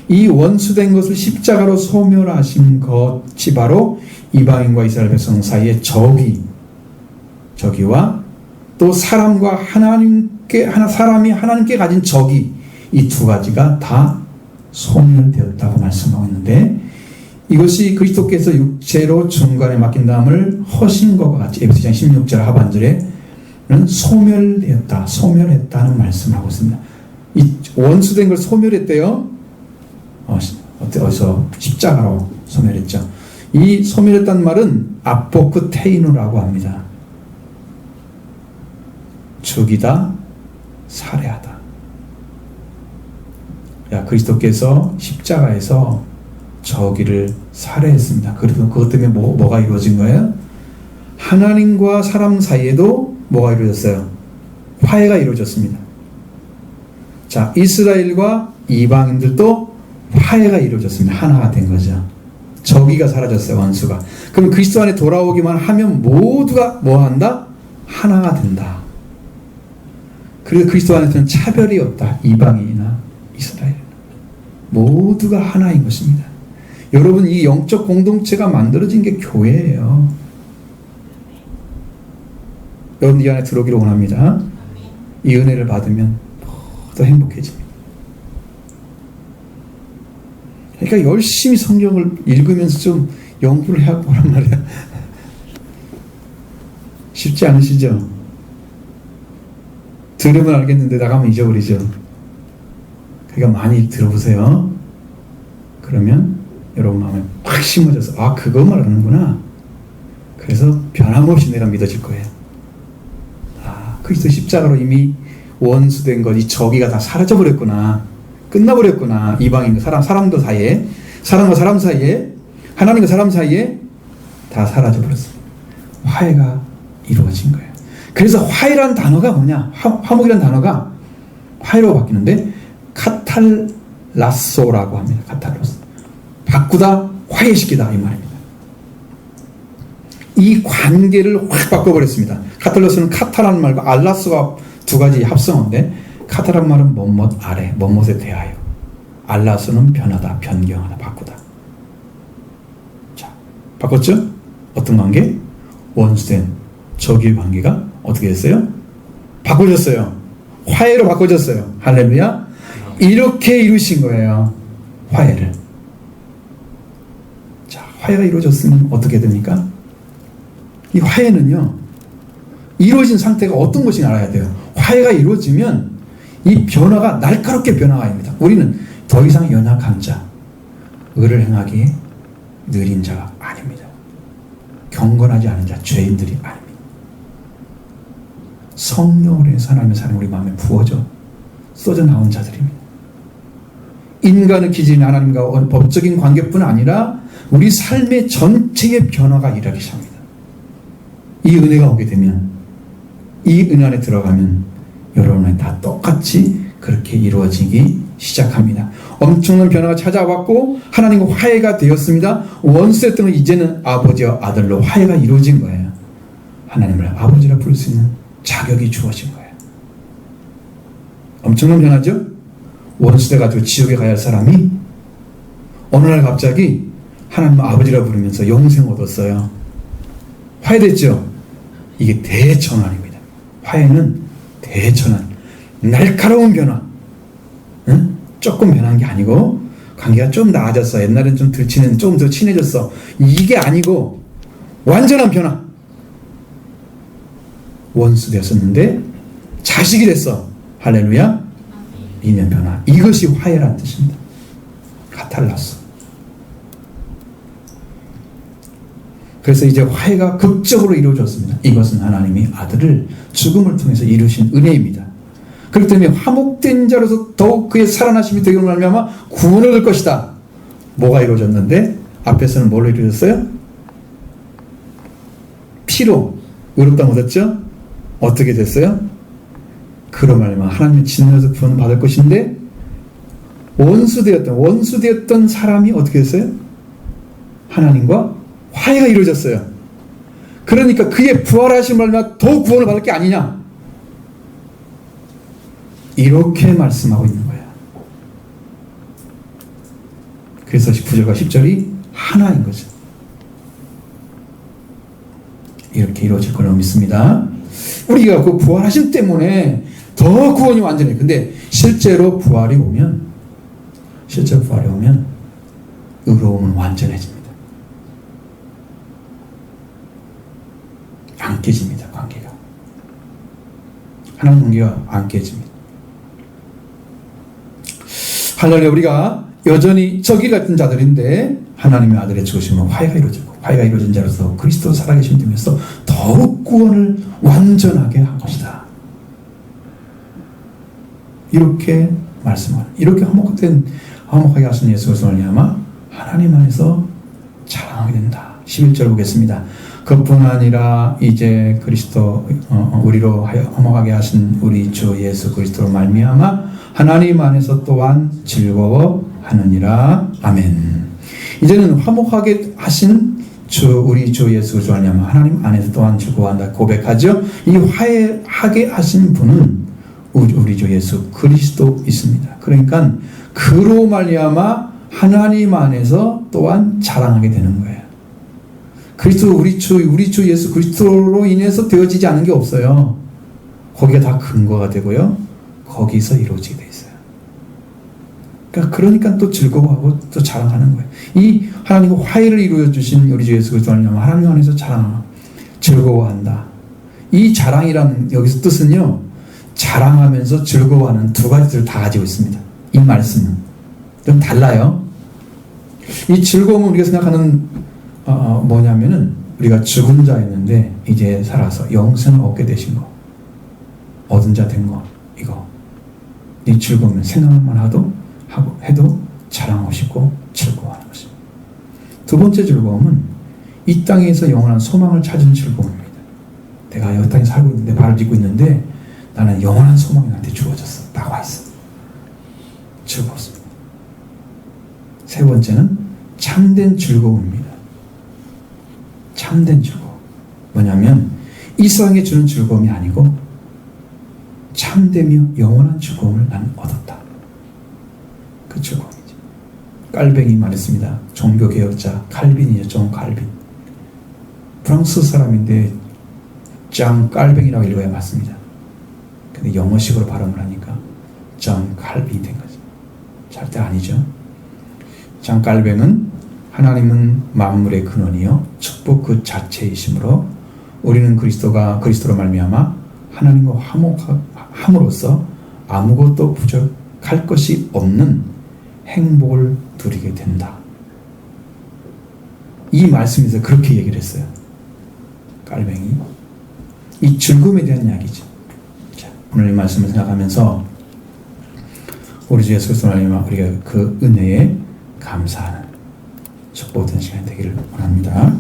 S1: 이 원수된 것을 십자가로 소멸하신 것이 바로 이방인과 이스라엘 백성 사이의 적이와 또 사람이 하나님께 가진 적이, 이 두 가지가 다 소멸되었다고 말씀하고 있는데, 이것이 그리스도께서 육체로 중간에 막힌 담을 허신 것과 같이 에베소서 16절 하반절에 소멸했다는 말씀을 하고 있습니다. 이 원수된 걸 소멸했대요. 어디서 십자가로 소멸했죠. 이 소멸했다는 말은 아포크테이노라고 합니다. 죽이다, 살해하다. 그리스도께서 십자가에서 저기를 살해했습니다. 그래도 그것 때문에 뭐가 이루어진 거예요? 하나님과 사람 사이에도 뭐가 이루어졌어요? 화해가 이루어졌습니다. 자, 이스라엘과 이방인들도 화해가 이루어졌습니다. 하나가 된 거죠. 저기가 사라졌어요. 원수가. 그럼 그리스도 안에 돌아오기만 하면 모두가 뭐한다? 하나가 된다. 그래서 그리스도 안에서는 차별이 없다. 이방인이나 이스라엘 모두가 하나인 것입니다. 여러분, 이 영적 공동체가 만들어진 게 교회예요. 여러분 이 안에 들어오기를 원합니다. 이 은혜를 받으면 더 행복해집니다. 그러니까 열심히 성경을 읽으면서 좀 연구를 해야 보란 말이야. 쉽지 않으시죠? 들으면 알겠는데 나가면 잊어버리죠. 그러니까 많이 들어보세요. 그러면 여러분 마음에 확 심어져서 그거 말하는구나. 그래서 변함없이 내가 믿어질 거예요. 그리스도 십자가로 이미 원수된 것, 이 저기가 다 사라져버렸구나. 끝나버렸구나. 이방인 사람과 사람 사이에, 하나님과 사람 사이에 다 사라져버렸어요. 화해가 이루어진 거예요. 그래서 화해란 단어가 뭐냐? 화목이란 단어가 화해로 바뀌는데 카탈라소라고 합니다. 카탈라소. 바꾸다, 화해시키다 이 말입니다. 이 관계를 확 바꿔버렸습니다. 카탈로스는 카타라는 말과 알라스가 두 가지 합성어인데, 카타란 말은 뭐뭇 아래, 뭐뭇에 대하여. 알라스는 변하다, 변경하다, 바꾸다. 자, 바꿨죠? 어떤 관계? 원수된 적의 관계가 어떻게 됐어요? 바꿔졌어요. 화해로 바꿔졌어요. 할렐루야. 이렇게 이루신 거예요. 화해를. 자, 화해가 이루어졌으면 어떻게 됩니까? 이 화해는요, 이루어진 상태가 어떤 것인지 알아야 돼요. 화해가 이루어지면 이 변화가 날카롭게 변화가 됩니다. 우리는 더 이상 연약한 자, 의를 행하기에 느린 자가 아닙니다. 경건하지 않은 자, 죄인들이 아닙니다. 성령으로 해서 하나님의 사랑이 우리 마음에 부어져 쏟아 나온 자들입니다. 인간의 기준이 하나님과 법적인 관계뿐 아니라 우리 삶의 전체의 변화가 일하기 시작합니다. 이 은혜가 오게 되면, 이 은혜 안에 들어가면 여러분은 다 똑같이 그렇게 이루어지기 시작합니다. 엄청난 변화가 찾아왔고 하나님과 화해가 되었습니다. 원수였던 건 이제는 아버지와 아들로 화해가 이루어진 거예요. 하나님을 아버지라 부를 수 있는 자격이 주어진 거예요. 엄청난 변화죠? 원수돼가지고 지옥에 가야 할 사람이 어느 날 갑자기 하나님 아버지라 부르면서 영생 얻었어요. 화해됐죠? 이게 대전환입니다. 화해는 대전환, 날카로운 변화. 응? 조금 변한 게 아니고 관계가 좀 나아졌어. 옛날엔 좀 덜 친했는데 조금 더 친해졌어. 이게 아니고 완전한 변화. 원수 되었었는데 자식이 됐어. 할렐루야. 이면 변화. 이것이 화해라는 뜻입니다. 카탈라스. 그래서 이제 화해가 극적으로 이루어졌습니다. 이것은 하나님이 아들을 죽음을 통해서 이루신 은혜입니다. 그렇기 때문에 화목된 자로서 더욱 그의 살아나심이 되기로 말미암아 구원을 얻을 것이다. 뭐가 이루어졌는데 앞에서는 뭘로 이루어졌어요? 피로 의롭다함 얻었죠? 어떻게 됐어요? 그로 말미암아 하나님의 진노에서 구원을 받을 것인데 원수되었던 사람이 어떻게 됐어요? 하나님과 화해가 이루어졌어요. 그러니까 그의 부활하심을 말미암아 더욱 구원을 받을 게 아니냐? 이렇게 말씀하고 있는 거예요. 그래서 9절과 10절이 하나인 거죠. 이렇게 이루어질 거라고 믿습니다. 우리가 그 부활하심 때문에 더 구원이 완전해요. 근데 실제로 부활이 오면 의로움은 완전해집니다. 안 깨집니다. 관계가. 하나님 관계가 안 깨집니다. 할렐루야. 우리가 여전히 적이 같은 자들인데 하나님의 아들의 죽으심은 화해가 이루어지고 화해가 이루어진 자로서 그리스도 살아계심 되면서 더욱 구원을 완전하게 한 것이다. 이렇게 말씀하는, 이렇게 화목하게 하신 예수 그리스도를 말미암아 하나님 안에서 자랑하게 된다. 11절 보겠습니다. 그뿐 아니라 이제 그리스도 우리로 화목하게 하신 우리 주 예수 그리스도로 말미암아 하나님 안에서 또한 즐거워하느니라. 아멘. 이제는 화목하게 하신 우리 주 예수 그리스도로 말미암아 하나님 안에서 또한 즐거워한다 고백하죠. 이 화해하게 하신 분은 우리 주 예수 그리스도 있습니다. 그러니까 그로 말미암아 하나님 안에서 또한 자랑하게 되는 거예요. 그리스도 우리 주 예수 그리스도로 인해서 되어지지 않은 게 없어요. 거기가 다 근거가 되고요. 거기서 이루어지게 돼 있어요. 그러니까 또 즐거워하고 또 자랑하는 거예요. 이 하나님과 화해를 이루어 주신 우리 주 예수 그리스도는 하나님 안에서 자랑하고 즐거워한다. 이 자랑이라는 여기서 뜻은요, 자랑하면서 즐거워하는 두 가지를 다 가지고 있습니다. 이 말씀은 좀 달라요. 이 즐거움은 우리가 생각하는 뭐냐면은 우리가 죽은 자였는데 이제 살아서 영생을 얻게 되신 거, 얻은 자 된 거, 이거 이 즐거움은 생각만 해도 자랑하고 싶고 즐거워하는 것입니다. 두 번째 즐거움은 이 땅에서 영원한 소망을 찾은 즐거움입니다. 내가 여기 땅에 살고 있는데, 발을 딛고 있는데 나는 영원한 소망이 나한테 주어졌어. 나와 있어. 즐겁습니다. 세 번째는 참된 즐거움입니다. 참된 즐거움. 뭐냐면 이 세상에 주는 즐거움이 아니고 참되며 영원한 즐거움을 난 얻었다. 그 즐거움이지. 깔뱅이 말했습니다. 종교개혁자 칼빈이죠. 존 칼빈. 프랑스 사람인데 장 깔뱅이라고 읽어야 맞습니다. 근데 영어식으로 발음을 하니까 장 칼빈이 된 거죠. 절대 아니죠. 장 깔뱅은 하나님은 만물의 근원이요 축복 그 자체이시므로 우리는 그리스도로 말미암아 하나님과 화목함으로써 아무것도 부족할 것이 없는 행복을 누리게 된다. 이 말씀에서 그렇게 얘기를 했어요. 깔뱅이. 이 즐거움에 대한 이야기죠. 자, 오늘 이 말씀을 생각하면서 우리 주 예수 그리스도 말미암아 우리가 그 은혜에 감사하는 축복된 시간이 되기를 원합니다.